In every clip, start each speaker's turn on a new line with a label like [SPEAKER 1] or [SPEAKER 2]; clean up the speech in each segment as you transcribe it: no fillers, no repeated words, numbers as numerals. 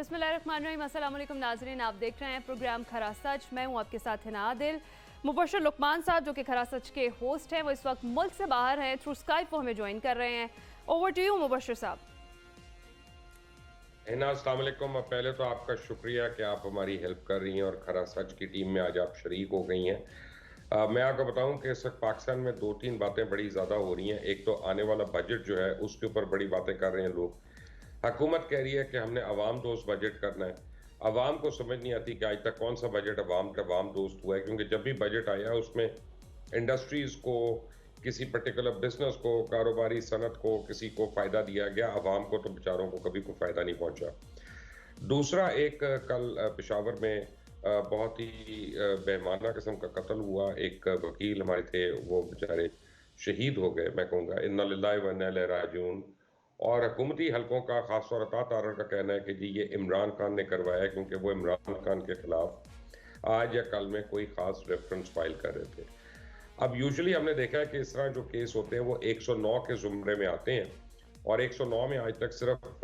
[SPEAKER 1] बिस्मिल्लाहिर्रहमानिर्रहीम। अस्सलाम वालेकुम नाज़रीन, आप देख रहे हैं प्रोग्राम खरा सच। मैं हूं आपके साथ हिना आदिल। मुबशर लुकमान साहब जो कि खरा सच के होस्ट हैं, वो इस वक्त मुल्क से बाहर हैं, थ्रू स्काइप वो हमें ज्वाइन कर रहे हैं। ओवर टू यू मुबशर साहब।
[SPEAKER 2] हिना, अस्सलाम वालेकुम। पहले तो आपका शुक्रिया कि आप हमारी हेल्प कर रही हैं और खरा सच की टीम में आज आप शरीक हो गई हैं। मैं आपको बताऊं कि इस वक्त पाकिस्तान में दो तीन बातें बड़ी ज़्यादा हो रही हैं। एक तो आने वाला बजट जो है उसके ऊपर बड़ी बातें कर रहे हैं लोग। हुकूमत कह रही है कि हमने अवाम दोस्त बजट करना है। अवाम को समझ नहीं आती कि आज तक कौन सा बजट अवाम दोस्त हुआ है, क्योंकि जब भी बजट आया उसमें इंडस्ट्रीज़ को, किसी पर्टिकुलर बिजनेस को, कारोबारी सनत को, किसी को फ़ायदा दिया गया। अवाम को तो बेचारों को कभी कोई फ़ायदा नहीं पहुंचा। दूसरा, एक कल पेशावर में बहुत ही बेमाना किस्म का कत्ल हुआ। एक वकील हमारे थे, वो बेचारे शहीद हो गए। मैं कहूँगा इन्ना लिल्लाहि व इन्ना इलैहि राजिऊन। और हुकूमती हलकों का, खासतौर अता तारड़ का कहना है कि जी ये इमरान खान ने करवाया है, क्योंकि वो इमरान खान के खिलाफ आज या कल में कोई ख़ास रेफरेंस फाइल कर रहे थे। अब यूजुअली हमने देखा है कि इस तरह जो केस होते हैं वो 109 के ज़ुमरे में आते हैं, और 109 में आज तक सिर्फ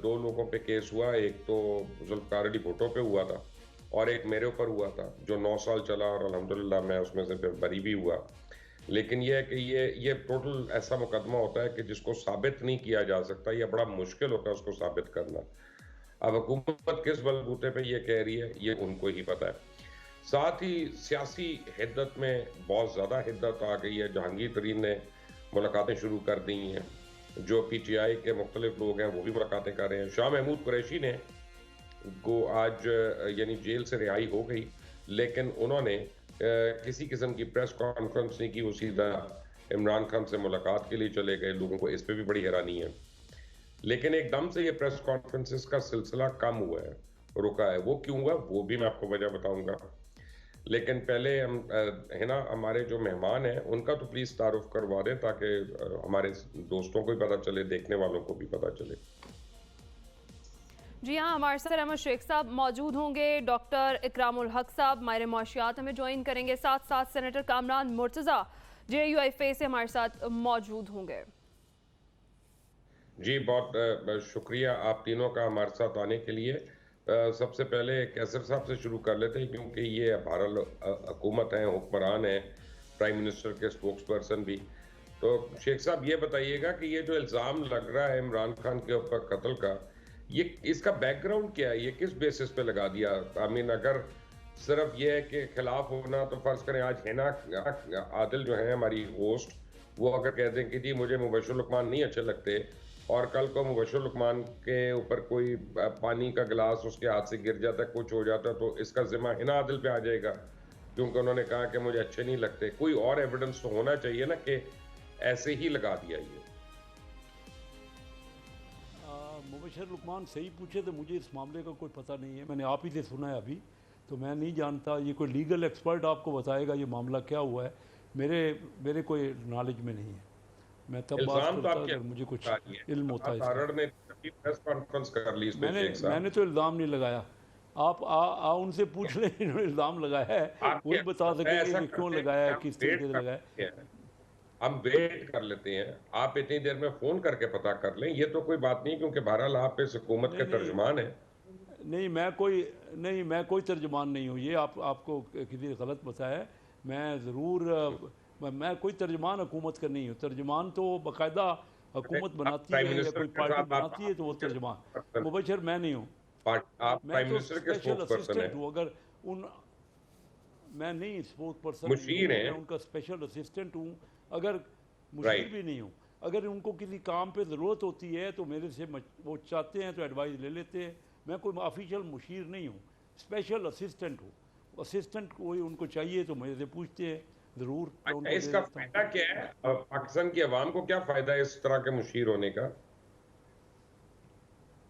[SPEAKER 2] दो लोगों पे केस हुआ। एक तो जुल्फ़िकार अली भुट्टो पे हुआ था और एक मेरे ऊपर हुआ था, जो 9 साल चला और अल्हम्दुलिल्लाह मैं उसमें से फिर बरी भी हुआ। लेकिन यह है कि ये टोटल ऐसा मुकदमा होता है कि जिसको साबित नहीं किया जा सकता, या बड़ा मुश्किल होता है उसको साबित करना। अब हुकूमत किस बलबूते पे ये कह रही है, ये उनको ही पता है। साथ ही सियासी हिद्दत में बहुत ज़्यादा हिद्दत आ गई है। जहांगीर तरीन ने मुलाकातें शुरू कर दी हैं। जो पीटीआई के मुख्तलिफ लोग हैं वो भी मुलाकातें कर रहे हैं। शाह महमूद कुरैशी ने को आज यानी जेल से रिहाई हो गई, लेकिन उन्होंने किसी किस्म की प्रेस कॉन्फ्रेंस नहीं की। वो सीधा इमरान खान से मुलाकात के लिए चले गए। लोगों को इस पे भी बड़ी हैरानी है। लेकिन एकदम से ये प्रेस कॉन्फ्रेंसेस का सिलसिला कम हुआ है, रुका है। वो क्यों हुआ वो भी मैं आपको वजह बताऊंगा। लेकिन पहले हम है ना, हमारे जो मेहमान हैं उनका तो प्लीज़ तारुफ करवा दें, ताकि हमारे दोस्तों को भी पता चले, देखने वालों को भी पता चले।
[SPEAKER 1] जी हाँ, हमारे साथ अहमद शेख साहब मौजूद होंगे, डॉक्टर इकरामुल हक साहब माहिर मौशियात हमें ज्वाइन करेंगे, साथ साथ सेनेटर कामरान मुर्तज़ा JUIFA से हमारे साथ मौजूद होंगे।
[SPEAKER 2] जी, बहुत शुक्रिया आप तीनों का हमारे साथ आने के लिए। सबसे पहले कैसर साहब से शुरू कर लेते हैं, क्योंकि ये बहरहाल हुकूमत है, हुक्मरान है, प्राइम मिनिस्टर के स्पोक्स पर्सन भी। तो शेख साहब ये बताइएगा कि ये जो इल्ज़ाम लग रहा है इमरान खान के ऊपर कत्ल का, ये इसका बैकग्राउंड क्या है? ये किस बेसिस पे लगा दिया? आई मीन, अगर सिर्फ ये है कि खिलाफ होना, तो फर्ज करें आज हिना आदिल जो है हमारी होस्ट, वो अगर कह दें कि जी मुझे मुबशर लुकमान नहीं अच्छे लगते, और कल को मुबशर लुकमान के ऊपर कोई पानी का गिलास उसके हाथ से गिर जाता है, कुछ हो जाता है, तो इसका जिम्मा हिना आदिल पे आ जाएगा, क्योंकि उन्होंने कहा कि मुझे अच्छे नहीं लगते। कोई और एविडेंस तो होना चाहिए ना कि ऐसे ही लगा दिया ये।
[SPEAKER 3] मुबशर लुकमान सही पूछे तो मुझे इस मामले का कोई पता नहीं है। मैंने आप ही से सुना है अभी, तो मैं नहीं जानता। ये कोई लीगल एक्सपर्ट आपको बताएगा ये मामला क्या हुआ है। मेरे कोई नॉलेज में नहीं है। मैं तब बात
[SPEAKER 2] इल्जाम तो
[SPEAKER 3] करता
[SPEAKER 2] आपके
[SPEAKER 3] अगर मुझे कुछ इल्म होता है इसका।
[SPEAKER 2] तारड़ ने प्रेस कॉन्फ्रेंस कर ली इस पे
[SPEAKER 3] मैंने
[SPEAKER 2] शेख
[SPEAKER 3] मैंने
[SPEAKER 2] साहब।
[SPEAKER 3] तो इल्ज़ाम नहीं लगाया। आप उनसे पूछ लें इन्होंने इल्ज़ाम लगाया है,
[SPEAKER 2] आपके
[SPEAKER 3] वही बता सकेंगे
[SPEAKER 2] ऐसा
[SPEAKER 3] कि क्यों
[SPEAKER 2] करते हैं
[SPEAKER 3] लगाया
[SPEAKER 2] कि
[SPEAKER 3] है,
[SPEAKER 2] हम
[SPEAKER 3] किस
[SPEAKER 2] वेट
[SPEAKER 3] तरीके से
[SPEAKER 2] कर
[SPEAKER 3] लगाया है।
[SPEAKER 2] लेते हैं, हम वेट कर लेते हैं। आप इतनी देर में फोन करके पता कर लें, ये तो कोई बात नहीं, क्योंकि बहरहाल आप इस हुकूमत के
[SPEAKER 3] नहीं नहीं
[SPEAKER 2] तर्जुमान हैं।
[SPEAKER 3] नहीं, मैं कोई तर्जुमान नहीं हूँ। ये आपको किसी ने गलत बताया है। मैं ज़रूर मैं कोई तर्जुमान हुकूमत का नहीं हूँ। तर्जुमान तो बाकायदा हुकूमत
[SPEAKER 2] आप
[SPEAKER 3] बनाती
[SPEAKER 2] प्राइम
[SPEAKER 3] है या
[SPEAKER 2] मिनिस्टर
[SPEAKER 3] कोई
[SPEAKER 2] के
[SPEAKER 3] पार्टी
[SPEAKER 2] साथ
[SPEAKER 3] बनाती है तो वो तर्जुमान। मुबशर मैं नहीं हूँ।
[SPEAKER 2] आप
[SPEAKER 3] मैं
[SPEAKER 2] प्राइम
[SPEAKER 3] तो
[SPEAKER 2] मिनिस्टर के
[SPEAKER 3] स्पेशल
[SPEAKER 2] स्पोक्स पर्सन हैं,
[SPEAKER 3] असिस्टेंट हूँ। अगर उन मैं नहीं, स्पोक्स पर्सन नहीं
[SPEAKER 2] मुशीर
[SPEAKER 3] हूँ, मैं
[SPEAKER 2] हैं।
[SPEAKER 3] उनका स्पेशल असिस्टेंट हूँ। अगर मुशीर
[SPEAKER 2] राइट।
[SPEAKER 3] भी नहीं हूँ। अगर उनको किसी काम पे ज़रूरत होती है तो मेरे से वो चाहते हैं तो एडवाइस ले लेते हैं। मैं कोई ऑफिशियल मुशीर नहीं हूँ, स्पेशल असिस्टेंट हूँ। असिस्टेंट कोई उनको चाहिए तो मेरे से पूछते हैं, ज़रूर मैं
[SPEAKER 2] अच्छा,
[SPEAKER 3] उनको दे
[SPEAKER 2] इसका
[SPEAKER 3] देता हूँ।
[SPEAKER 2] फायदा क्या है? पाकिस्तान की आवाम को क्या फायदा है इस तरह के मुशीर होने का?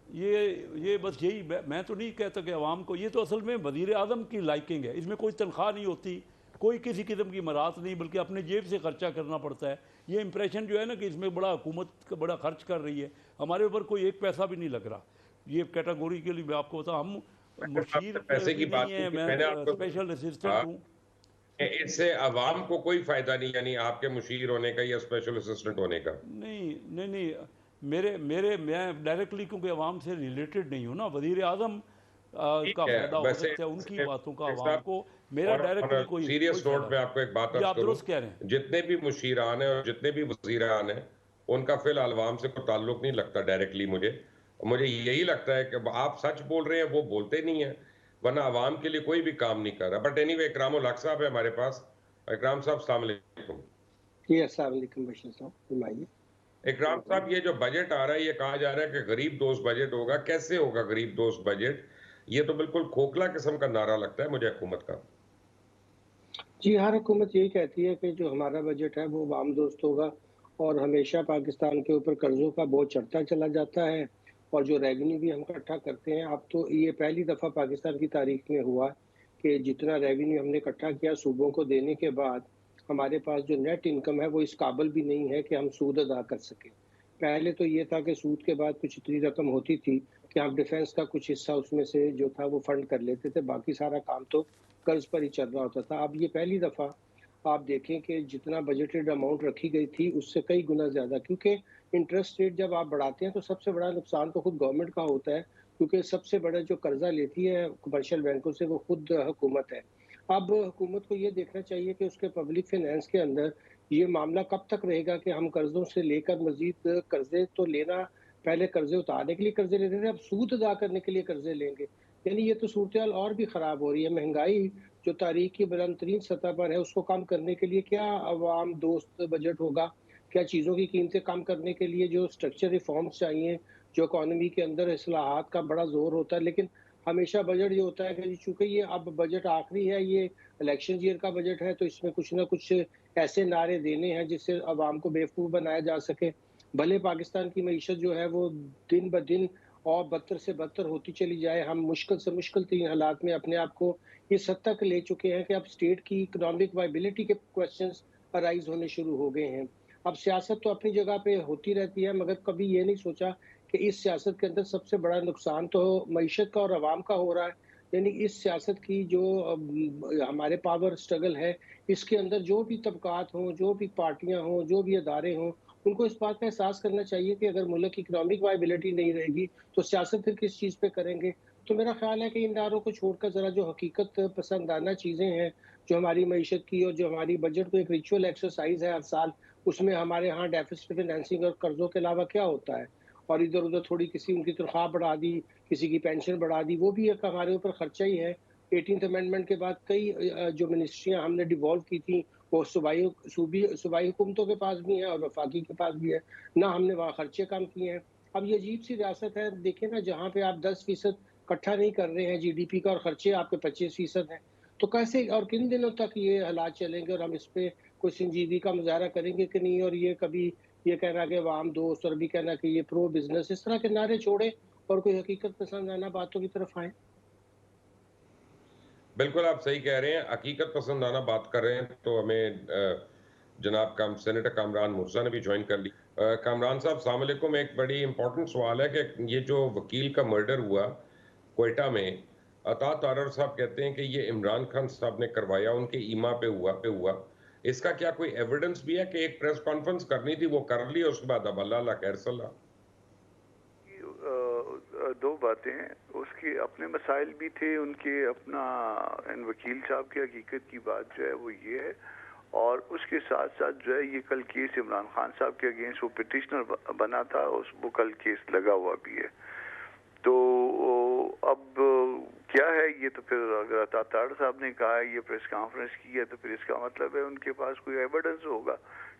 [SPEAKER 3] ये बस यही, मैं तो नहीं कहता कि अवाम को। ये तो असल में वज़ीर आज़म की लाइकिंग है। इसमें कोई तनख्वाह नहीं होती, कोई किसी किस्म की मरात नहीं, बल्कि अपने जेब से खर्चा करना पड़ता है। ये इंप्रेशन जो है ना कि इसमें बड़ा हुकूमत का बड़ा खर्च कर रही है, हमारे ऊपर कोई एक पैसा भी नहीं लग रहा। ये कैटेगोरी के लिए मैं आपको बताऊँ, हम
[SPEAKER 2] अगर आपने
[SPEAKER 3] मुशीर
[SPEAKER 2] पैसे की
[SPEAKER 3] भी नहीं
[SPEAKER 2] बात की
[SPEAKER 3] है,
[SPEAKER 2] कि
[SPEAKER 3] मैं
[SPEAKER 2] मैंने आपको
[SPEAKER 3] स्पेशल
[SPEAKER 2] कहा
[SPEAKER 3] असिस्टेंट हूँ।
[SPEAKER 2] कि इससे आवाम को कोई फायदा नहीं, यानी आपके मुशीर होने का या स्पेशल असिस्टेंट होने का।
[SPEAKER 3] नहीं नहीं नहीं, मैं डायरेक्टली क्योंकि अवाम से रिलेटेड नहीं हूँ ना, वजीर आजम
[SPEAKER 2] ठीक
[SPEAKER 3] का
[SPEAKER 2] है।
[SPEAKER 3] फायदा हो
[SPEAKER 2] वैसे
[SPEAKER 3] सकता है उनकी बातों का
[SPEAKER 2] शेख
[SPEAKER 3] अवाम
[SPEAKER 2] साहब,
[SPEAKER 3] को, मेरा
[SPEAKER 2] और
[SPEAKER 3] डायरेक्टली कोई
[SPEAKER 2] सीरियस नोट
[SPEAKER 3] फायदा
[SPEAKER 2] पे
[SPEAKER 3] नहीं।
[SPEAKER 2] आपको एक बात
[SPEAKER 3] ये
[SPEAKER 2] अर्ज
[SPEAKER 3] आप
[SPEAKER 2] करूं,
[SPEAKER 3] दुरुस्त कह रहे हैं।
[SPEAKER 2] जितने भी मुशीरान हैं और जितने भी वजीरान हैं, उनका फिलहाल अवाम से कोई ताल्लुक नहीं लगता डायरेक्टली। मुझे यही लगता है कि आप सच बोल रहे हैं, वो बोलते नहीं है, वरना अवाम के लिए कोई भी काम नहीं कर रहा। बट एनीवे, इकरामुल हक साहब है हमारे पास। इकराम साहब, अस्सलाम वालेकुम।
[SPEAKER 4] जी अस्सलाम वालेकुम बशीर साहब, फरमाइए।
[SPEAKER 2] इकराम साहब, ये जो बजट आ रहा है, ये कहा जा रहा है कि गरीब दोस्त बजट होगा। कैसे होगा गरीब दोस्त बजट? ये तो बिल्कुल खोखला किस्म का नारा लगता है मुझे हुकूमत का।
[SPEAKER 4] जी, हर हुकूमत यही कहती है कि जो हमारा बजट है वो वाम दोस्त होगा और हमेशा पाकिस्तान के ऊपर कर्ज़ों का बोझ चढ़ता चला जाता है और जो रेवेन्यू भी हम इकट्ठा करते हैं, अब तो ये पहली दफ़ा पाकिस्तान की तारीख में हुआ कि जितना रेवेन्यू हमने इकट्ठा किया सूबों को देने के बाद, हमारे पास जो नेट इनकम है वो इस काबिल भी नहीं है कि हम सूद अदा कर सकें। पहले तो ये था कि सूद के बाद कुछ इतनी रकम होती थी कि हम डिफेंस का कुछ हिस्सा उसमें से जो था वो फंड कर लेते थे, बाकी सारा काम तो कर्ज पर ही चल रहा होता था। अब ये पहली दफ़ा आप देखें कि जितना बजटेड अमाउंट रखी गई थी उससे कई गुना ज़्यादा, क्योंकि इंटरेस्ट रेट जब आप बढ़ाते हैं तो सबसे बड़ा नुकसान तो खुद गवर्नमेंट का होता है, क्योंकि सबसे बड़ा जो कर्जा लेती है कमर्शियल बैंकों से वो खुद हुकूमत है। अब हुकूमत को ये देखना चाहिए कि उसके पब्लिक फाइनेंस के अंदर ये मामला कब तक रहेगा कि हम कर्जों से लेकर मजीद कर्जे तो लेना, पहले कर्जे उतारने के लिए कर्जे लेते थे, अब सूद अदा करने के लिए कर्जे लेंगे। यानी ये तो सूरत और भी खराब हो रही है। महंगाई जो तारीख की बुलंद तरीन सतह पर है उसको कम करने के लिए क्या अवाम दोस्त बजट होगा? क्या चीज़ों की कीमतें कम करने के लिए जो स्ट्रक्चर रिफॉर्म्स चाहिए, जो इकोनॉमी के अंदर इस्लाहात का बड़ा ज़ोर होता है, लेकिन हमेशा बजट ये होता है कि चूँकि ये अब बजट आखिरी है, ये इलेक्शन ईयर का बजट है, तो इसमें कुछ ना कुछ ऐसे नारे देने हैं जिससे अवाम को बेवकूफ़ बनाया जा सके। भले पाकिस्तान की मईशत जो है वो दिन ब दिन और बदतर से बदतर होती चली जाए, हम मुश्किल से मुश्किल तीन हालात में अपने आप को इस हद तक ले चुके हैं कि अब स्टेट की इकोनॉमिक वायबिलिटी के क्वेश्चंस अराइज होने शुरू हो गए हैं। अब सियासत तो अपनी जगह पे होती रहती है, मगर कभी ये नहीं सोचा कि इस सियासत के अंदर सबसे बड़ा नुकसान तो मईशत का और अवाम का हो रहा है। यानी इस सियासत की जो हमारे पावर स्ट्रगल है, इसके अंदर जो भी तबकात हों, जो भी पार्टियां हों, जो भी अदारे हों, उनको इस बात का एहसास करना चाहिए कि अगर मुल्क की इकोनॉमिक वायबिलिटी नहीं रहेगी तो सियासत फिर किस चीज़ पे करेंगे। तो मेरा ख्याल है कि इन नारों को छोड़कर ज़रा जो हकीकत पसंदाना चीज़ें हैं, जो हमारी मईशत की और जो हमारी बजट को एक रिचुअल एक्सरसाइज है हर साल, उसमें हमारे यहाँ डेफिसिट फाइनेंसिंग और कर्ज़ों के अलावा क्या होता है? और इधर-उधर थोड़ी किसी उनकी तनख्वाह बढ़ा दी, किसी की पेंशन बढ़ा दी, वो भी एक हमारे ऊपर खर्चा ही है। 18th अमेंडमेंट के बाद कई जो मिनिस्ट्रियाँ हमने डिवॉल्व की थी, वो सूबाई हुकूमतों के पास भी हैं और वफाकी के पास भी है। ना हमने वहाँ खर्चे कम किए हैं। अब ये अजीब-सी रियासत है, देखिए ना, जहाँ पे आप 10% इकट्ठा नहीं कर रहे हैं जीडीपी का और खर्चे आपके 25% हैं। तो कैसे और किन दिनों तक ये हालात चलेंगे और हम इस पे कोई संजीदगी का मुज़ाहरा करेंगे कि नहीं? और ये कभी ये कहना कि अवाम दोस्त और अभी कहना कि ये प्रो बिज़नेस, इस तरह के नारे छोड़ें और कोई हकीकत पसंदाना बातों की तरफ आएँ।
[SPEAKER 2] बिल्कुल आप सही कह रहे हैं। हकीकत पसंदाना बात कर रहे हैं तो हमें जनाब सेनेटर कामरान मुर्जा ने भी ज्वाइन कर ली। कामरान साहब, अस्सलाम वालेकुम। एक बड़ी इंपॉर्टेंट सवाल है कि ये जो वकील का मर्डर हुआ क्वेटा में, अता तारर साहब कहते हैं कि ये इमरान खान साहब ने करवाया, उनके ईमा पे हुआ। इसका क्या कोई एविडेंस भी है कि एक प्रेस कॉन्फ्रेंस करनी थी, वो कर ली, उसके बाद अब अल्लाह खैर सल्ला?
[SPEAKER 5] दो बातें हैं, उसके अपने मसाइल भी थे, उनके अपना वकील साहब की हकीकत की बात जो है वो ये है, और उसके साथ साथ जो है ये कल केस इमरान खान साहब के अगेंस्ट वो पिटिशनर बना था, वो कल केस लगा हुआ भी है। तो अब क्या है ये, तो फिर अगर अता तारर साहब ने कहा है ये प्रेस कॉन्फ्रेंस की है तो फिर इसका मतलब है उनके पास कोई एविडेंस होगा,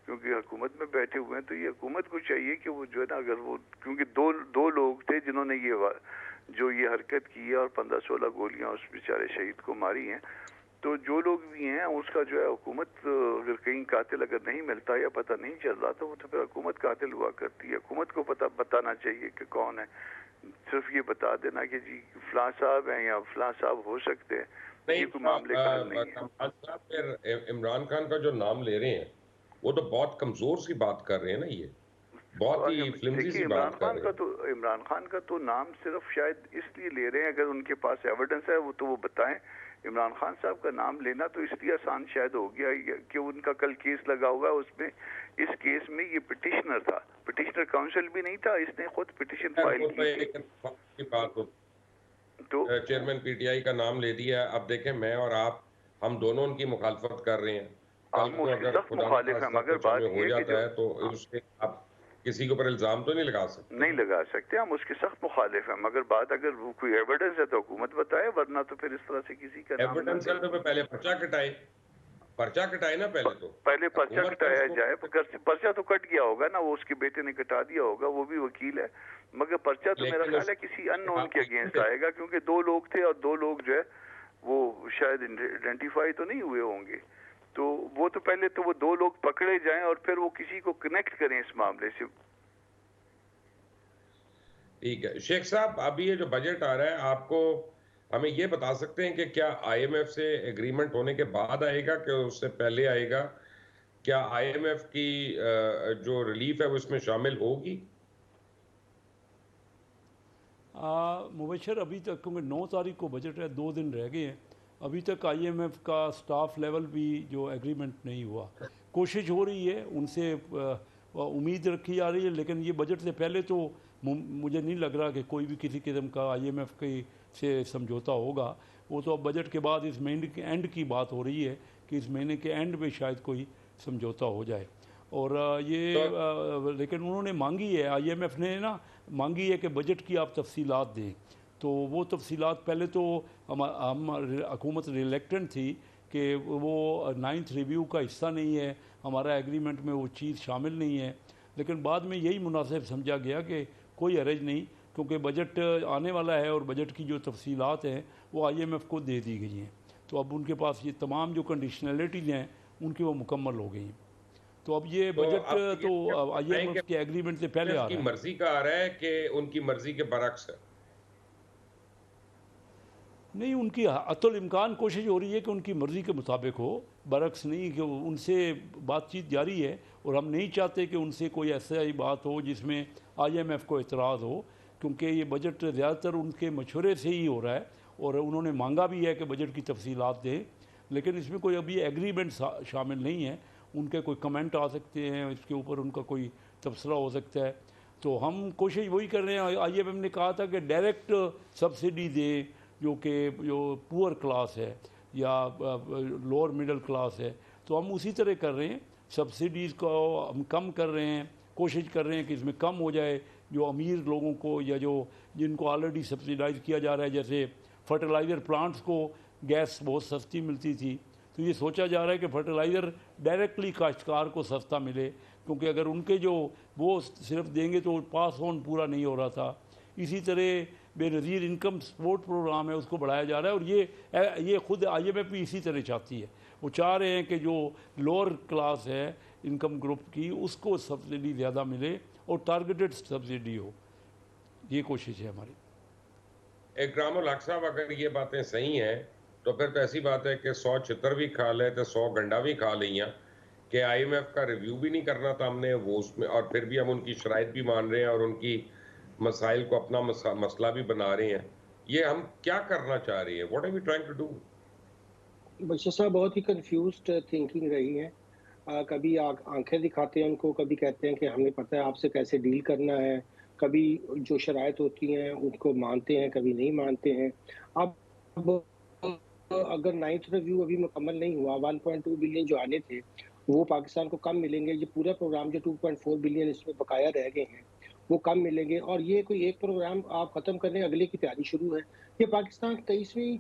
[SPEAKER 5] क्योंकि हुकूमत में बैठे हुए हैं। तो ये हुकूमत को चाहिए कि वो जो है ना, अगर वो, क्योंकि दो लोग थे जिन्होंने ये हरकत की है और 15-16 गोलियां उस बेचारे शहीद को मारी हैं, तो जो लोग भी हैं उसका जो है हुकूमत, अगर कहीं कातिल अगर नहीं मिलता या पता नहीं चल रहा तो वो तो फिर हुकूमत कातिल हुआ करती है। हुकूमत को बताना चाहिए कि कौन है, सिर्फ ये बता देना कि जी फलां साहब हैं या फलां साहब हो सकते हैं,
[SPEAKER 2] नहीं,
[SPEAKER 5] ये कोई मामले का हल नहीं है।
[SPEAKER 2] फिर इमरान खान का जो नाम ले रहे हैं वो तो बहुत कमजोर सी बात कर रहे हैं ना, ये बहुत ही फ्लिमजी सी बात कर रहे हैं।
[SPEAKER 5] इमरान खान का तो नाम सिर्फ शायद इसलिए ले रहे हैं, अगर उनके पास एविडेंस है वो तो वो बताएं, इमरान खान साहब का नाम लेना तो इसलिए आसान शायद हो गया कि उनका कल केस लगा हुआ उसमें, इस केस में ये पिटिशनर था, पिटिशनर काउंसिल भी नहीं था, इसने खुद पिटिशन फाइल की
[SPEAKER 2] तो चेयरमैन पीटीआई का नाम ले दिया। अब देखें, मैं और आप हम दोनों उनकी मुखालफत कर रहे हैं, कल को अगर
[SPEAKER 5] मुखालिफ है, मगर बात
[SPEAKER 2] हो जाता है तो उसके आप किसी के ऊपर इल्जाम तो नहीं लगा सकते।
[SPEAKER 5] नहीं लगा सकते, हम उसके सख्त मुखालिफ हैं, मगर बात अगर वो कोई एविडेंस है तो हुकूमत बताए, वरना तो फिर इस तरह से किसी का नाम
[SPEAKER 2] एविडेंस है तो पहले पर्चा कटाए ना, पहले
[SPEAKER 5] पर्चा कटाया जाए। पर्चा तो कट गया होगा ना, वो उसके बेटे ने कटा दिया होगा, वो भी वकील है, मगर पर्चा तो मेरा ख्याल है किसी अननोन के अगेंस्ट आएगा, क्योंकि 2 लोग थे और 2 लोग जो है वो शायद आइडेंटिफाई तो नहीं हुए होंगे, तो वो तो पहले तो वो 2 लोग पकड़े जाएं और फिर वो किसी को कनेक्ट करें इस मामले से।
[SPEAKER 2] ठीक है शेख साहब, अभी ये जो बजट आ रहा है, आपको हमें ये बता सकते हैं कि क्या आईएमएफ से एग्रीमेंट होने के बाद आएगा कि उससे पहले आएगा? क्या आईएमएफ की जो रिलीफ है वो इसमें शामिल होगी?
[SPEAKER 3] मुबशर, अभी तक क्योंकि 9 तारीख को बजट है, 2 दिन रह गए हैं, अभी तक आईएमएफ का स्टाफ लेवल भी जो एग्रीमेंट नहीं हुआ। कोशिश हो रही है, उनसे उम्मीद रखी जा रही है, लेकिन ये बजट से पहले तो मुझे नहीं लग रहा कि कोई भी किसी किस्म का आईएमएफ के से समझौता होगा। वो तो अब बजट के बाद इस महीने के एंड की बात हो रही है कि इस महीने के एंड में शायद कोई समझौता हो जाए। और लेकिन उन्होंने मांगी है, आईएमएफ ने ना मांगी है कि बजट की आप तफसीलात दें, तो वो तफसीलात पहले तो हम हुकूमत रिलेक्टेंट थी कि वो 9th रिव्यू का हिस्सा नहीं है, हमारा एग्रीमेंट में वो चीज़ शामिल नहीं है, लेकिन बाद में यही मुनासिब समझा गया कि कोई हरज नहीं, क्योंकि बजट आने वाला है और बजट की जो तफसीलात हैं वो आईएमएफ को दे दी गई हैं, तो अब उनके पास ये तमाम जो कंडीशनलिटीज़ हैं उनकी वो मुकम्मल हो गई हैं। तो अब ये बजट तो आईएमएफ के एग्रीमेंट से पहले आ रहा है।
[SPEAKER 2] मर्जी का आ रहा है कि उनकी मर्जी के बरक्स है?
[SPEAKER 3] नहीं, उनकी अतुल इम्कान कोशिश हो रही है कि उनकी मर्ज़ी के मुताबिक हो, बरक्स नहीं, कि उनसे बातचीत जारी है और हम नहीं चाहते कि उनसे कोई ऐसा ही बात हो जिसमें आईएमएफ को इतराज़ हो, क्योंकि ये बजट ज़्यादातर उनके मशवरे से ही हो रहा है और उन्होंने मांगा भी है कि बजट की तफसीलात दें, लेकिन इसमें कोई अभी एग्रीमेंट शामिल नहीं है। उनके कोई कमेंट आ सकते हैं, इसके ऊपर उनका कोई तबसरा हो सकता है, तो हम कोशिश वही कर रहे हैं। आईएमएफ ने कहा था कि डायरेक्ट सब्सिडी दे जो पुअर क्लास है या लोअर मिडिल क्लास है, तो हम उसी तरह कर रहे हैं, सब्सिडीज़ को हम कम कर रहे हैं, कोशिश कर रहे हैं कि इसमें कम हो जाए, जो अमीर लोगों को या जो जिनको ऑलरेडी सब्सिडाइज़ किया जा रहा है, जैसे फर्टिलाइज़र प्लांट्स को गैस बहुत सस्ती मिलती थी, तो ये सोचा जा रहा है कि फर्टिलाइज़र डायरेक्टली काश्तकार को सस्ता मिले, क्योंकि अगर उनके जो वो सिर्फ देंगे तो पास ऑन पूरा नहीं हो रहा था। इसी तरह बेनज़ीर इनकम सपोर्ट प्रोग्राम है, उसको बढ़ाया जा रहा है, और ये खुद आईएमएफ भी इसी तरह चाहती है। वो चाह रहे हैं कि जो लोअर क्लास है इनकम ग्रुप की, उसको सब्सिडी ज़्यादा मिले और टारगेटेड सब्सिडी हो, ये कोशिश है हमारी।
[SPEAKER 2] इकरामुल हक साहब, अगर ये बातें सही हैं तो फिर तो ऐसी बात है कि 100 छितर भी खा ले तो 100 गंडा भी खा लिया, कि आईएमएफ का रिव्यू भी नहीं करना था हमने वो उसमें, और फिर भी हम उनकी शराइत भी मान रहे हैं और उनकी मसाइल को अपना मसला भी बना रहे हैं। ये हम क्या करना चाह रही है? What are we trying to do?
[SPEAKER 4] Bashir sahab बहुत ही कंफ्यूज्ड थिंकिंग रही है। कभी आंखें दिखाते हैं उनको, कभी कहते हैं कि हमें पता है आपसे कैसे डील करना है, कभी जो शराइत होती हैं उनको मानते हैं, कभी नहीं मानते हैं। अब अगर 9th रिव्यू अभी मुकम्मल नहीं हुआ, 1.2 बिलियन जो आने थे वो पाकिस्तान को कम मिलेंगे। ये पूरा प्रोग्राम जो 2.4 बिलियन इसमें बकाया रह गए हैं वो कम मिलेंगे, और ये कोई एक प्रोग्राम आप ख़त्म करने अगले की तैयारी शुरू है। ये पाकिस्तान 23वीं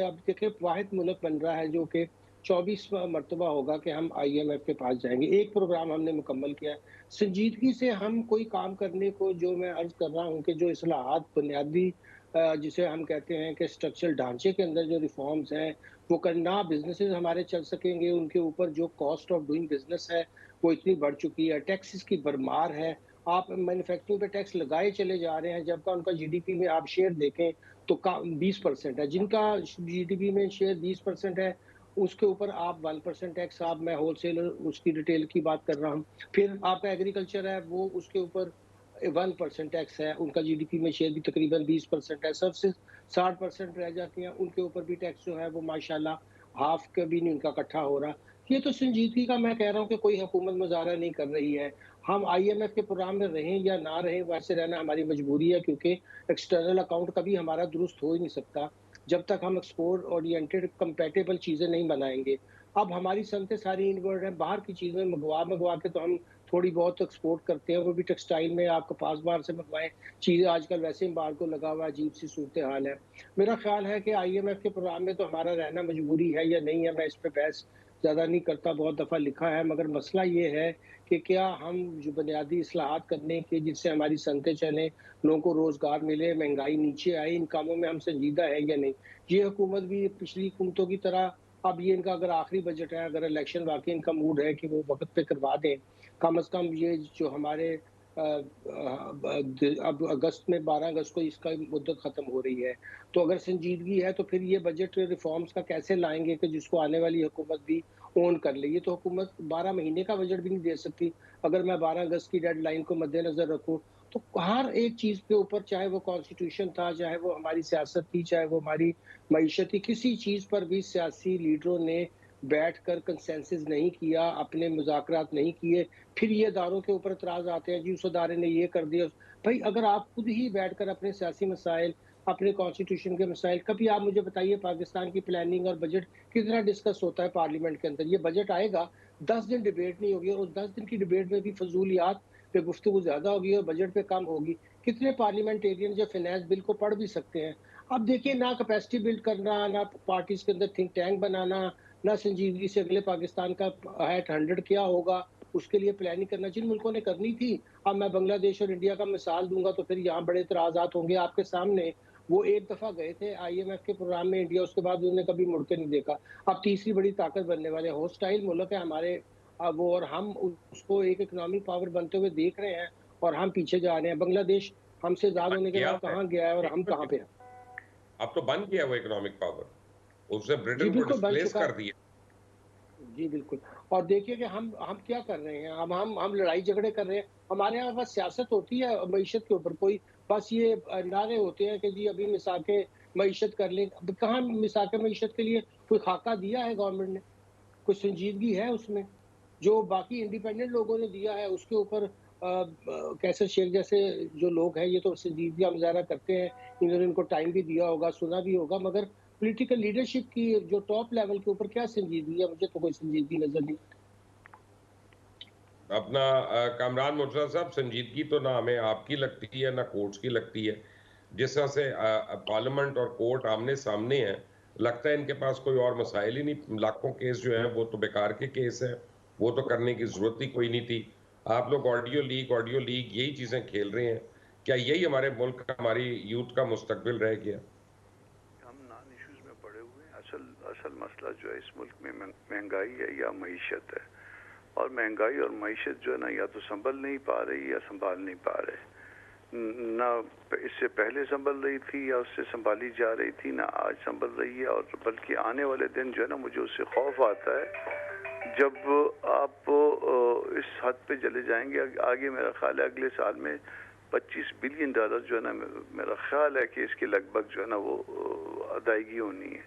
[SPEAKER 4] अब देखिए वाहिद मुल्क बन रहा है जो कि 24वां मरतबा होगा कि हम आईएमएफ के पास जाएंगे। एक प्रोग्राम हमने मुकम्मल किया। संजीदगी से हम कोई काम करने को, जो मैं अर्ज कर रहा हूँ कि जो इस्लाहात बुनियादी जिसे हम कहते हैं कि स्ट्रक्चरल ढांचे के अंदर जो रिफॉर्म्स हैं वो करना, बिजनेसेस हमारे चल सकेंगे। उनके ऊपर जो कॉस्ट ऑफ डूइंग बिजनेस है वो इतनी बढ़ चुकी है, टैक्सेस की भरमार है। आप मैन्युफैक्चरिंग पे टैक्स लगाए चले जा रहे हैं, जबकि उनका जीडीपी में आप शेयर देखें तो 20% है। जिनका जीडीपी में शेयर 20% है उसके ऊपर आप 1% टैक्स, आप, मैं होलसेलर उसकी रिटेल की बात कर रहा हूँ। फिर आपका एग्रीकल्चर है वो उसके ऊपर 1% टैक्स है, उनका जीडीपी में शेयर भी तकरीबन 20% है, सबसे 60% रह जाती हैं, उनके ऊपर भी टैक्स जो है वो माशाल्लाह हाफ का भी नहीं उनका इकट्ठा हो रहा। ये तो संजीदगी का मैं कह रहा हूँ कि कोई हुकूमत मुजाहरा नहीं कर रही है। हम आईएमएफ के प्रोग्राम में रहें या ना रहें, वैसे रहना हमारी मजबूरी है, क्योंकि एक्सटर्नल अकाउंट कभी हमारा दुरुस्त हो ही नहीं सकता जब तक हम एक्सपोर्ट ओरिएंटेड कंपैटिबल चीज़ें नहीं बनाएँगे। अब हमारी सनतें सारी इनवर्ड हैं, बाहर की चीज़ें मँगवा के तो हम थोड़ी बहुत एक्सपोर्ट करते हैं, वो भी टेक्सटाइल में आप कपास बाहर से मँगवाएँ, चीज़ें आजकल वैसे एम्बार्गो लगा हुआ है, अजीब-सी सूरत-ए-हाल है। मेरा ख़्याल है कि आईएमएफ के प्रोग्राम में तो हमारा रहना मजबूरी है या नहीं है, मैं इस पे बहस ज़्यादा नहीं करता, बहुत दफ़ा लिखा है, मगर मसला ये है कि क्या हम जो बुनियादी इस्लाहात करने के जिससे हमारी सनतें चलें, लोगों को रोज़गार मिले, महँगाई नीचे आए, इन कामों में हम संजीदा है या नहीं? ये हुकूमत भी पिछली हुकूमतों की तरह अब ये इनका अगर आखिरी बजट है, अगर इलेक्शन वाक़ई इनका मूड है कि वो वक़्त पे करवा दें, कम से कम ये जो हमारे अब अगस्त में 12 अगस्त को इसका मुद्दत ख़त्म हो रही है। तो अगर संजीदगी है तो फिर ये बजट रिफ़ॉर्म्स का कैसे लाएँगे कि जिसको आने वाली हुकूमत भी ओन कर ले। ये तो हुकूमत 12 महीने का बजट भी नहीं दे सकती। अगर मैं 12 अगस्त की डेडलाइन को मद्देनज़र रखूँ, तो हर एक चीज़ के ऊपर, चाहे वो कॉन्स्टिट्यूशन था, चाहे वो हमारी सियासत थी, चाहे वो हमारी मईशत थी, किसी चीज़ पर भी सियासी लीडरों ने बैठकर कंसेंसस नहीं किया, अपने मुज़ाकरात नहीं किए। फिर ये इदारों के ऊपर इतराज़ आते हैं, जी उस इदारे ने ये कर दिया। भई अगर आप खुद ही बैठकर अपने सियासी मसाइल, अपने कॉन्स्टिट्यूशन के मसाइल, कभी आप मुझे बताइए पाकिस्तान की प्लानिंग और बजट कितना डिस्कस होता है पार्लियामेंट के अंदर? ये बजट आएगा, 10 दिन डिबेट नहीं होगी और उस 10 दिन की डिबेट में भी फ़ज़ूलियात पे गुफ्तगू ज़्यादा होगी और बजट पे कम होगी। कितने पार्लियामेंटेरियन जो फाइनेंस बिल को पढ़ भी सकते हैं? अब देखिए, ना कैपेसिटी बिल्ड करना, ना पार्टीज़ के अंदर थिंक टैंक बनाना, ना संजीदगी से अगले पाकिस्तान का हैट 100 क्या होगा, उसके लिए प्लानिंग करना। जिन मुल्कों ने करनी थी, अब मैं बांग्लादेश और इंडिया का मिसाल दूँगा तो फिर यहाँ बड़े इतराज़ात होंगे आपके सामने। वो एक दफ़ा गए थे आईएमएफ के प्रोग्राम में इंडिया, उसके बाद उन्होंने कभी मुड़ के नहीं देखा। अब तीसरी बड़ी ताकत बनने वाले हॉस्टाइल मुल्क है हमारे, वो, और हम उसको एक इकोनॉमिक पावर बनते हुए देख रहे हैं और हम पीछे जा रहे हैं। बांग्लादेश हमसे आज़ाद होने के
[SPEAKER 2] किया
[SPEAKER 4] बाद
[SPEAKER 2] है।
[SPEAKER 4] कहाँ गया है और हम कहाँ पे हैं?
[SPEAKER 2] अब तो बन गया वो इकोनॉमिक पावर, उसने
[SPEAKER 4] जी,
[SPEAKER 2] ब्रिटेन को
[SPEAKER 4] बिल्कुल बन
[SPEAKER 2] डिस्प्लेस
[SPEAKER 4] चुका
[SPEAKER 2] कर
[SPEAKER 4] है।
[SPEAKER 2] दिया।
[SPEAKER 4] जी, बिल्कुल। और देखिए कि हम क्या कर रहे हैं, अब हम लड़ाई झगड़े कर रहे हैं। हमारे यहाँ बस सियासत होती है मईशत के ऊपर, कोई बस ये नारे होते हैं कि जी अभी मिसाके मईशत कर लें। अब कहाँ मिसाके मईशत के लिए कोई खाका दिया है गवर्नमेंट ने? कोई संजीदगी है उसमें? जो बाकी इंडिपेंडेंट लोगों ने दिया है उसके ऊपर कैसर शेख जैसे जो लोग हैं, ये तो संजीदगी का मुज़ाहरा करते हैं। इन्होंने इनको टाइम भी दिया होगा, सुना भी होगा, मगर पॉलिटिकल लीडरशिप की जो टॉप लेवल के ऊपर क्या संजीदगी है? मुझे तो कोई संजीदगी नज़र नहीं।
[SPEAKER 2] अपना कामरान मुर्तज़ा साहब, संजीदगी तो ना हमें आपकी लगती है ना कोर्ट्स की लगती है। जिस तरह से पार्लियामेंट और कोर्ट आमने सामने हैं, लगता है इनके पास कोई और मसाइल ही नहीं। लाखों केस जो हैं वो तो बेकार के केस हैं, वो तो करने की ज़रूरत ही कोई नहीं थी। आप लोग ऑडियो लीक यही चीज़ें खेल रहे हैं। क्या यही हमारे मुल्क का, हमारी यूथ का मुस्तकबिल रह गया?
[SPEAKER 5] हम नॉन इश्यूज में पड़े हुए हैं। असल मसला जो है इस मुल्क में महंगाई है या मईशत है, और महंगाई और मईशत जो है ना, या तो संभल नहीं पा रही या संभाल नहीं पा रहे। ना इससे पहले संभल रही थी या उससे संभाली जा रही थी, ना आज संभल रही है, और बल्कि आने वाले दिन जो है ना, मुझे उससे खौफ आता है जब आप इस हद पे चले जाएंगे। आगे मेरा ख्याल है अगले साल में $25 बिलियन जो है ना, मेरा ख्याल है कि इसके लगभग जो है ना वो अदायगी होनी है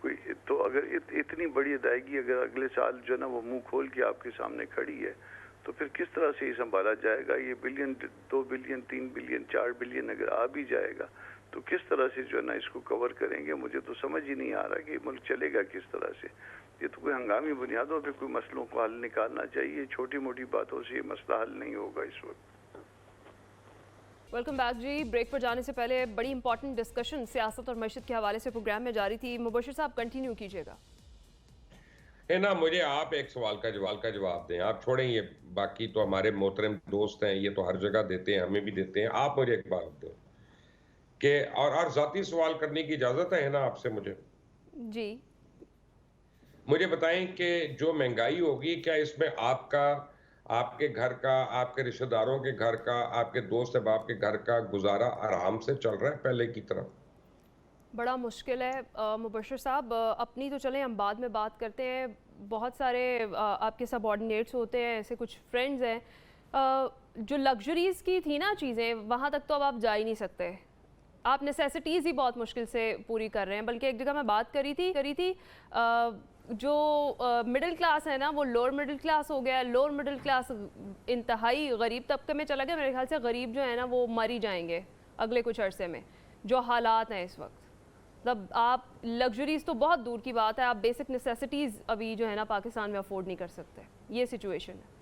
[SPEAKER 5] कोई। तो अगर इतनी बड़ी अदायगी अगर अगले साल जो है ना वो मुंह खोल के आपके सामने खड़ी है, तो फिर किस तरह से ये संभाला जाएगा? ये बिलियन, 2 बिलियन, 3 बिलियन, 4 बिलियन अगर आ भी जाएगा तो किस तरह से जो है ना इसको कवर करेंगे? मुझे तो समझ ही नहीं आ रहा कि मुल्क चलेगा किस तरह से। ये तो कोई हंगामी बुनियादों पे कोई मसलों को हल निकालना चाहिए। छोटी मोटी बातों से ये मसला हल नहीं होगा इस वक्त।
[SPEAKER 1] वेलकम बैक जी। ब्रेक पर जाने से पहले बड़ी इंपॉर्टेंट डिस्कशन सियासत और मईशत के हवाले से प्रोग्राम में जारी थी। मुबशिर साहब कंटिन्यू कीजिएगा।
[SPEAKER 2] है ना, मुझे आप एक सवाल का जवाब दें। आप छोड़ें ये, बाकी तो हमारे मोहतरम दोस्त हैं, ये तो हर जगह देते हैं, हमें भी देते हैं। आप मुझे एक बात दें कि और जाती सवाल करने की इजाजत है ना आपसे? मुझे बताएं कि जो महंगाई होगी, क्या इसमें आपका, आपके घर का, आपके रिश्तेदारों के घर का, आपके दोस्त अहबाब के घर का गुजारा आराम से चल रहा है पहले की तरह?
[SPEAKER 1] बड़ा मुश्किल है मुबशिर साहब। अपनी तो चलें हम बाद में बात करते हैं। बहुत सारे आपके सबऑर्डिनेट्स होते हैं, ऐसे कुछ फ्रेंड्स हैं। जो लग्जरीज़ की थी ना चीज़ें, वहाँ तक तो अब आप जा ही नहीं सकते। आप नेसेसिटीज़ ही बहुत मुश्किल से पूरी कर रहे हैं। बल्कि एक जगह मैं बात करी थी जो मिडिल क्लास है ना, वो लोअर मिडिल क्लास हो गया, लोअर मिडिल क्लास इंतहाई गरीब तबके में चला गया। मेरे ख्याल से गरीब जो है ना वो मर ही जाएंगे अगले कुछ अरसे में, जो हालात हैं इस वक्त। मतलब आप लग्जरीज़ तो बहुत दूर की बात है, आप बेसिक नेसेसिटीज़ अभी जो है ना पाकिस्तान में अफोर्ड नहीं कर सकते। ये सिचुएशन है।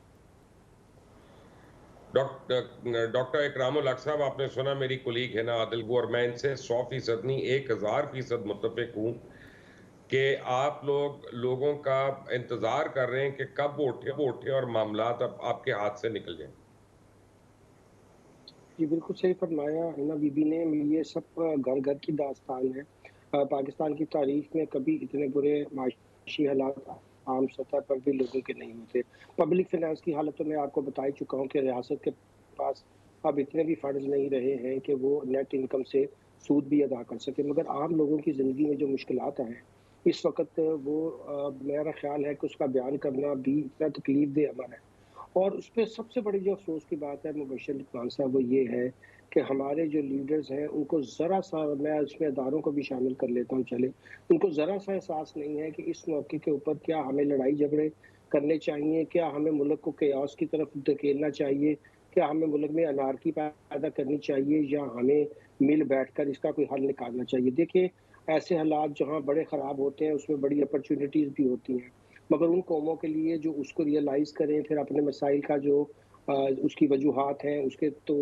[SPEAKER 2] डॉक्टर इकरामुल हक साहब, आपने सुना मेरी कुलीग है ना आदिल, और मैं इनसे 100% नहीं 1000% मुत्तफिक हूँ कि आप लोगों का इंतजार कर रहे हैं कि कब वो उठे और मामलात अब आपके हाथ से निकल जाएं।
[SPEAKER 4] जी, बिल्कुल सही फरमाया हिना बीबी ने। ये सब घर घर की दास्तान है। पाकिस्तान की तारीख में कभी इतने बुरे माशी हालात आम सतह पर भी लोगों के नहीं होते। पब्लिक फाइनेंस की हालत तो मैं आपको बता ही चुका हूँ कि रियासत के पास अब इतने भी फंड्स नहीं रहे हैं कि वो नेट इनकम से सूद भी अदा कर सके। मगर आम लोगों की ज़िंदगी में जो मुश्किलात हैं इस वक्त, वो मेरा ख्याल है कि उसका बयान करना भी इतना तकलीफ दे अमल है। और उस पे सबसे बड़ी जो अफ़सोस की बात है मुबश्शिर लुकमान साहब, वो ये है कि हमारे जो लीडर्स हैं उनको ज़रा-सा, मैं इसमें इदारों को भी शामिल कर लेता हूँ चले, उनको ज़रा-सा एहसास नहीं है कि इस मौके के ऊपर क्या हमें लड़ाई झगड़े करने चाहिए, क्या हमें मुल्क को केओस की तरफ धकेलना चाहिए, क्या हमें मुल्क में अनारकी पैदा करनी चाहिए, या हमें मिल बैठकर इसका कोई हल निकालना चाहिए। देखिए, ऐसे हालात जहाँ बड़े ख़राब होते हैं उसमें बड़ी अपॉर्चुनिटीज़ भी होती हैं। मगर उन कौमों के लिए जो उसको रियलाइज़ करें, फिर अपने मसाइल का जो उसकी वजूहात हैं उसके तो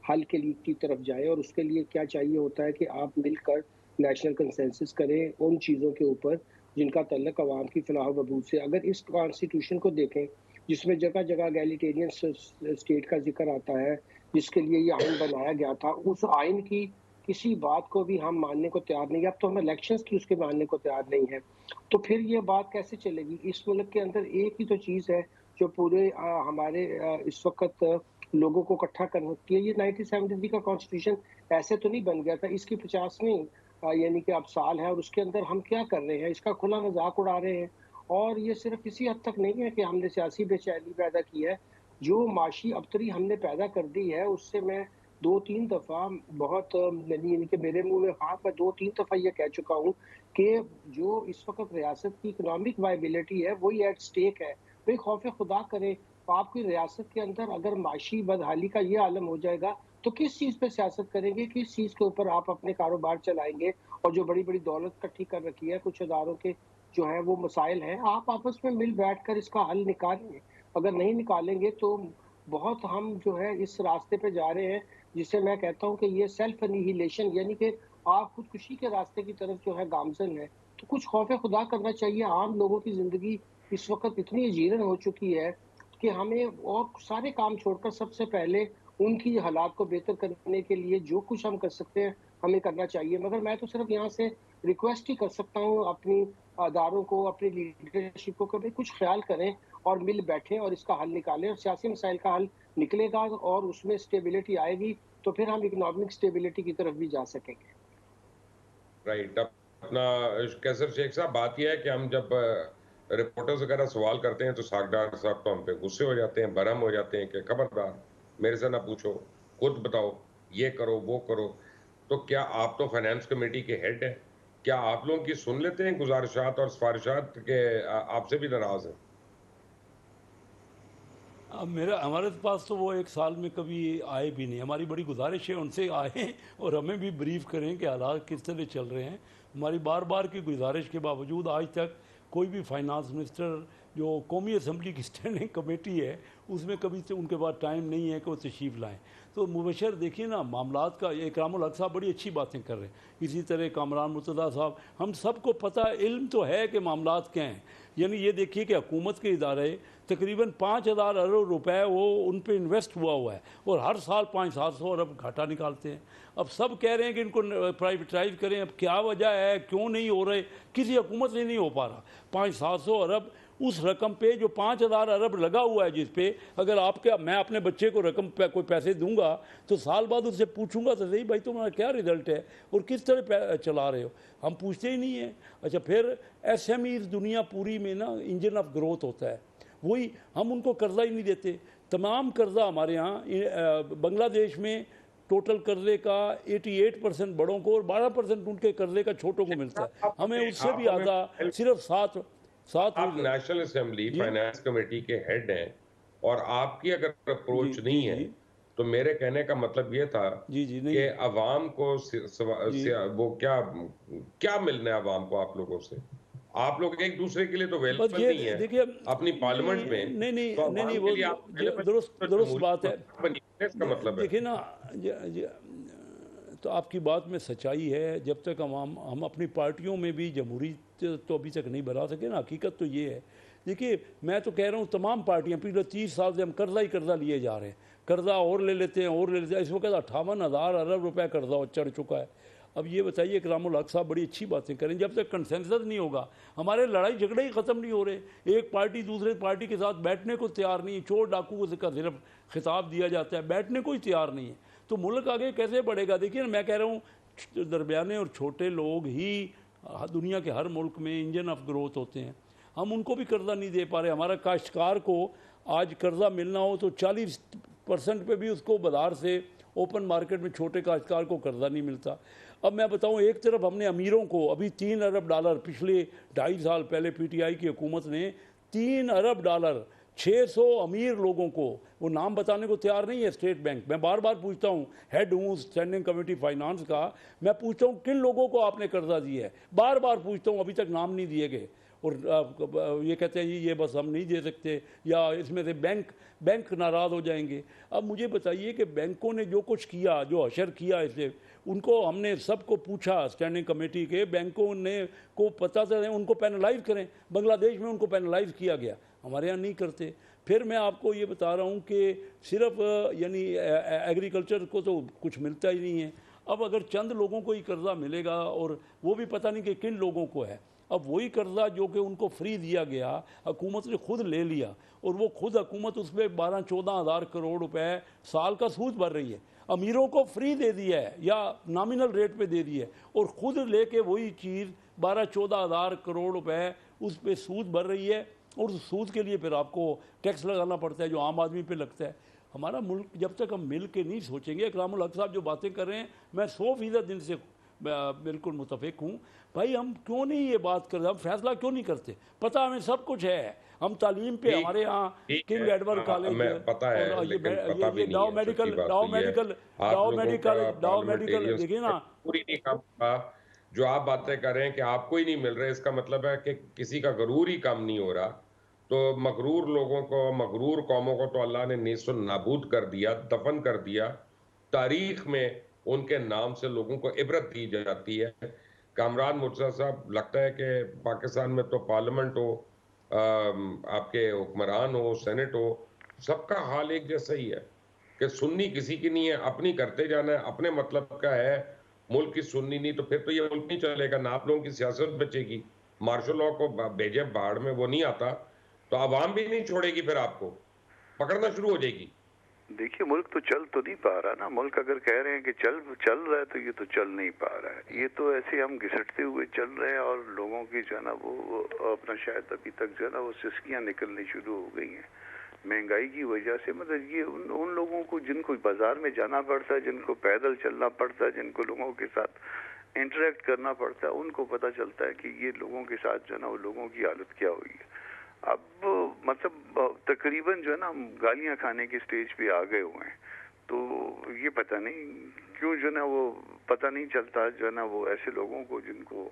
[SPEAKER 4] हल के लिए की तरफ जाएँ, और उसके लिए क्या चाहिए होता है कि आप मिलकर नेशनल कंसेंसस करें उन चीज़ों के ऊपर जिनका तल्लुक अवाम की फलाह व बहबूद से। अगर इस कॉन्स्टिट्यूशन को देखें जिसमें जगह-जगह एगलिटेरियन स्टेट का ज़िक्र आता है, जिसके लिए ये आइन बनाया गया था, उस आइन की किसी बात को भी हम मानने को तैयार नहीं है। अब तो हम इलेक्शंस की उसके मानने को तैयार नहीं है। तो फिर ये बात कैसे चलेगी? इस मुल्क के अंदर एक ही तो चीज़ है जो पूरे हमारे इस वक़्त लोगों को इकट्ठा कर सकती है। ये 1973 का कॉन्स्टिट्यूशन ऐसे तो नहीं बन गया था। इसकी 50वीं यानी कि अब साल है, और उसके अंदर हम क्या कर रहे हैं? इसका खुला मज़ाक उड़ा रहे हैं। और ये सिर्फ़ इसी हद तक नहीं है कि हमने सियासी बेचैनी पैदा की है। जो माशी अबतरी हमने पैदा कर दी है, उससे मैं 2-3 दफ़ा बहुत यानी कि मेरे मुँह में हाँ, मैं 2-3 दफ़ा ये कह चुका हूँ कि जो इस वक़्त रियासत की इकोनॉमिक वायबिलिटी है, वही एट स्टेक है। भई खौफ़े खुदा करे, आपकी रियासत के अंदर अगर माशी बदहाली का ये आलम हो जाएगा, तो किस चीज़ पे सियासत करेंगे? किस चीज़ के ऊपर आप अपने कारोबार चलाएँगे? और जो बड़ी-बड़ी दौलत इकट्ठी कर रखी है, कुछ इदारों के जो हैं वो मसाइल हैं, आप आपस में मिल बैठकर इसका हल निकालिए। अगर नहीं निकालेंगे तो बहुत हम जो है इस रास्ते पे जा रहे हैं, जिसे मैं कहता हूँ कि ये सेल्फ एनिहिलेशन, यानी कि आप खुदकुशी के रास्ते की तरफ जो है गामज़न है। तो कुछ खौफ़े खुदा करना चाहिए। आम लोगों की ज़िंदगी इस वक़्त इतनी जीर्ण हो चुकी है कि हमें और सारे काम छोड़कर सबसे पहले उनकी हालात को बेहतर करने के लिए जो कुछ हम कर सकते हैं, हमें करना चाहिए। मगर मैं तो सिर्फ़ यहाँ से रिक्वेस्ट ही कर सकता हूँ अपनी अदारों को, अपनी लीडरशिप को कि भई कुछ ख़्याल करें और मिल बैठें और इसका हल निकालें, और सियासी मसाइल का हल निकलेगा और उसमें स्टेबिलिटी आएगी, तो फिर हम इकोनॉमिक स्टेबिलिटी की तरफ भी जा सकेंगे।
[SPEAKER 2] राइट। अपना कैसर शेख साहब, बात यह है कि हम जब रिपोर्टर्स वगैरह सवाल करते हैं तो सागदार साहब तो हम पे गुस्से हो जाते हैं, बरहम हो जाते हैं कि खबरदार मेरे से ना पूछो, खुद बताओ, ये करो वो करो। तो क्या आप तो फाइनेंस कमेटी के हेड हैं, क्या आप लोगों की सुन लेते हैं गुजारिशात और सिफारिशात के आपसे भी नाराज हैं?
[SPEAKER 3] अब मेरा हमारे पास तो वो एक साल में कभी आए भी नहीं। हमारी बड़ी गुजारिश है उनसे आए और हमें भी ब्रीफ करें कि हालात किस तरह चल रहे हैं। हमारी बार बार की गुजारिश के बावजूद आज तक कोई भी फाइनेंस मिनिस्टर, जो कौमी असम्बली की स्टैंडिंग कमेटी है, उसमें कभी से उनके पास टाइम नहीं है कि वो तशरीफ़ लाएँ। तो मुबशर देखिए ना, मामलात का इकरामुल हक साहब बड़ी अच्छी बातें कर रहे हैं, इसी तरह कामरान मुर्तज़ा साहब, हम सबको पता है, इल्म तो है कि मामलात क्या हैं। यानी ये देखिए कि हुकूमत के इदारे तकरीबन 5,000 अरब रुपए वो उन पे इन्वेस्ट हुआ है और हर साल 500-700 अरब घाटा निकालते हैं। अब सब कह रहे हैं कि इनको प्राइवेटाइज करें। अब क्या वजह है, क्यों नहीं हो रहे? किसी हुकूमत से नहीं हो पा रहा। 500-700 अरब उस रकम पे जो 5,000 अरब लगा हुआ है, जिस पे अगर आपके मैं अपने बच्चे को रकम पे कोई पैसे दूंगा तो साल बाद उससे पूछूंगा तो सही, भाई तुम्हारा क्या रिजल्ट है और किस तरह चला रहे हो? हम पूछते ही नहीं है। अच्छा, फिर SME दुनिया पूरी में ना इंजन ऑफ ग्रोथ होता है, वही हम उनको कर्जा ही नहीं देते। तमाम कर्जा हमारे यहाँ बांग्लादेश में टोटल कर्जे का 88% बड़ों को और 12% उनके कर्जे का छोटों को मिलता है। हमें उससे भी आधा सिर्फ सात
[SPEAKER 2] आप नेशनल असेंबली फाइनेंस कमेटी के हेड हैं और आपकी अगर अप्रोच नहीं है तो मेरे कहने का मतलब ये था कि अवाम को वो क्या मिलना है अवाम को आप लोगों से। आप लोग एक दूसरे के लिए तो वेलकम नहीं है, देखिए अपनी पार्लियामेंट में
[SPEAKER 3] नहीं वो दुरुस्त बात है।
[SPEAKER 2] इसका मतलब
[SPEAKER 3] देखिए ना, तो आपकी बात में सच्चाई है। जब तक हम अपनी पार्टियों में भी जमहूरियत तो अभी तक नहीं बना सके ना, हकीकत तो ये है। देखिए मैं तो कह रहा हूँ तमाम पार्टियां पिछले 30 साल से हम कर्जा ही कर्जा लिए जा रहे हैं, कर्जा और ले लेते हैं और ले लेते हैं। इस वक्त 58,000 अरब रुपए कर्जा चढ़ चुका है। अब ये बताइए इकरामुल हक साहब बड़ी अच्छी बातें करें, जब तक कंसेंसस नहीं होगा हमारे लड़ाई झगड़े ही ख़त्म नहीं हो रहे। एक पार्टी दूसरे पार्टी के साथ बैठने को तैयार नहीं, चोर डाकू का सिर्फ खिताब दिया जाता है, बैठने को ही तैयार नहीं है। तो मुल्क आगे कैसे बढ़ेगा? देखिए ना, मैं कह रहा हूँ दरमियाने और छोटे लोग ही दुनिया के हर मुल्क में इंजन ऑफ ग्रोथ होते हैं। हम उनको भी कर्जा नहीं दे पा रहे। हमारा काश्तकार को आज कर्जा मिलना हो तो 40% पे भी उसको बाजार से ओपन मार्केट में छोटे काश्तकार को कर्जा नहीं मिलता। अब मैं बताऊं, एक तरफ हमने अमीरों को अभी $3 अरब पिछले 2.5 साल पहले पीटीआई की हुकूमत ने $3 अरब 600 अमीर लोगों को, वो नाम बताने को तैयार नहीं है स्टेट बैंक। मैं बार बार पूछता हूँ, हेड हूँ स्टैंडिंग कमेटी फाइनेंस का, मैं पूछता हूँ किन लोगों को आपने कर्जा दिया है, बार बार पूछता हूँ, अभी तक नाम नहीं दिए गए। और ये कहते हैं जी ये बस हम नहीं दे सकते, या इसमें से बैंक नाराज़ हो जाएंगे। अब मुझे बताइए कि बैंकों ने जो कुछ किया, जो हशर किया इसे, उनको हमने सबको पूछा स्टैंडिंग कमेटी के, बैंकों ने को पता था उनको पेनलाइज करें। बांग्लादेश में उनको पेनलाइज किया गया, हमारे यहाँ नहीं करते। फिर मैं आपको ये बता रहा हूँ कि सिर्फ यानी एग्रीकल्चर को तो कुछ मिलता ही नहीं है। अब अगर चंद लोगों को ही कर्जा मिलेगा और वो भी पता नहीं कि किन लोगों को है। अब वही कर्जा जो कि उनको फ्री दिया गया, हुकूमत ने खुद ले लिया और वो खुद हुकूमत उस पर 12-14 हज़ार करोड़ रुपए साल का सूद भर रही है। अमीरों को फ्री दे दिया है या नॉमिनल रेट पे दे दी है और खुद लेके वही चीज़ 12-14 हज़ार करोड़ रुपए उस पर सूद भर रही है। और उस सूद के लिए फिर आपको टैक्स लगाना पड़ता है जो आम आदमी पे लगता है। हमारा मुल्क जब तक हम मिल के नहीं सोचेंगे, इकरामुल हक साहब जो बातें कर रहे हैं मैं 100% इनसे बिल्कुल मुतफिक हूँ। भाई हम क्यों नहीं ये बात करते, हम फैसला क्यों नहीं करते? पता हमें सब कुछ है, हम तालीम पे हमारे यहाँ किंग एडवर्ड कॉलेज
[SPEAKER 2] पता है,
[SPEAKER 3] ये डाउ मेडिकल देखिए ना,
[SPEAKER 2] पूरी नहीं काम जो आप बातें कर रहे हैं कि आपको ही नहीं मिल रहे, इसका मतलब है कि किसी का गरूर ही काम नहीं हो रहा। तो मगरूर लोगों को, मगरूर कौमों को तो अल्लाह ने नीस्तो नाबूद कर दिया, दफन कर दिया। तारीख में उनके नाम से लोगों को इबरत दी जाती है। कामरान मुर्तज़ा साहब, लगता है कि पाकिस्तान में तो पार्लियामेंट हो, आपके हुक्मरान हो, सेनेट हो, सबका हाल एक जैसा ही है कि सुन्नी किसी की नहीं है, अपनी करते जाना है, अपने मतलब का है। मुल्क की सुन्नी नहीं तो फिर तो ये मुल्क नहीं चलेगा ना, आप लोगों की सियासत बचेगी। मार्शल लॉ को भेजे बाढ़ में, वो नहीं आता तो आवाम भी नहीं छोड़ेगी, फिर आपको पकड़ना शुरू हो जाएगी।
[SPEAKER 5] देखिए मुल्क तो चल तो नहीं पा रहा ना। मुल्क अगर कह रहे हैं कि चल रहा है तो ये तो चल नहीं पा रहा है। ये तो ऐसे हम घिसटते हुए चल रहे हैं और लोगों की जो है ना वो अपना शायद अभी तक जो है ना वो सिसकियाँ निकलनी शुरू हो गई हैं महंगाई की वजह से। मतलब ये उन लोगों को जिनको बाजार में जाना पड़ता है, जिनको पैदल चलना पड़ता है, जिनको लोगों के साथ इंटरेक्ट करना पड़ता है, उनको पता चलता है कि ये लोगों के साथ जो है ना वो लोगों की हालत क्या हुई है। अब मतलब तकरीबन जो है ना हम गालियां खाने के स्टेज पे आ गए हुए हैं। तो ये पता नहीं क्यों जो है ना वो पता नहीं चलता जो है ना वो ऐसे लोगों को जिनको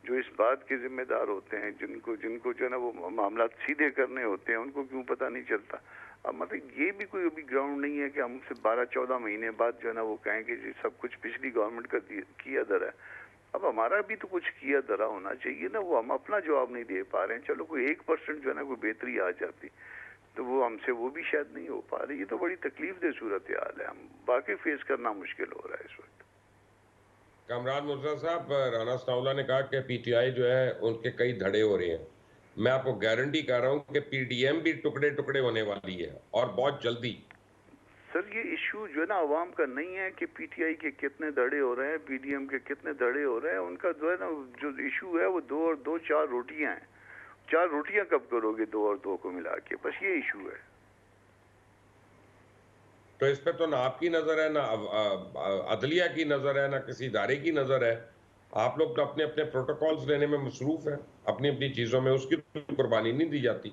[SPEAKER 5] जो इस बात के जिम्मेदार होते हैं, जिनको जो है ना वो मामला सीधे करने होते हैं, उनको क्यों पता नहीं चलता। अब मतलब ये भी कोई अभी ग्राउंड नहीं है कि हमसे 12-14 महीने बाद जो है ना वो कहें कि जी सब कुछ पिछली गवर्नमेंट का किया दर है। अब हमारा भी तो कुछ किया दरा होना चाहिए ना, वो हम अपना जवाब नहीं दे पा रहे हैं। चलो कोई 1% जो है ना कोई बेहतरी आ जाती तो वो हमसे वो भी शायद नहीं हो पा रही। ये तो बड़ी तकलीफ दे सूरत हाल है, हम बाकी फेस करना मुश्किल हो रहा है इस वक्त।
[SPEAKER 2] कामरान मुर्तज़ा साहब, राना सनाउल्लाह ने कहा कि पीटीआई जो है उनके कई धड़े हो रहे हैं। मैं आपको गारंटी कर रहा हूं कि पीडीएम भी टुकड़े टुकड़े होने वाली है और बहुत जल्दी।
[SPEAKER 5] सर ये इशू जो है ना अवाम का नहीं है कि पीटीआई के कितने धड़े हो रहे हैं, पीडीएम के कितने धड़े हो रहे हैं। उनका जो है ना जो इशू है वो 2 और 2 4 रोटियां हैं। 4 रोटियां कब करोगे 2 और 2 को मिला के, बस ये इशू है।
[SPEAKER 2] तो इस पे तो ना आपकी नज़र है, ना अदलिया की नज़र है, ना किसी इदारे की नज़र है। आप लोग तो अपने-अपने प्रोटोकॉल्स लेने में मसरूफ़ हैं, अपनी-अपनी चीज़ों में, उसकी तो कुर्बानी नहीं दी जाती।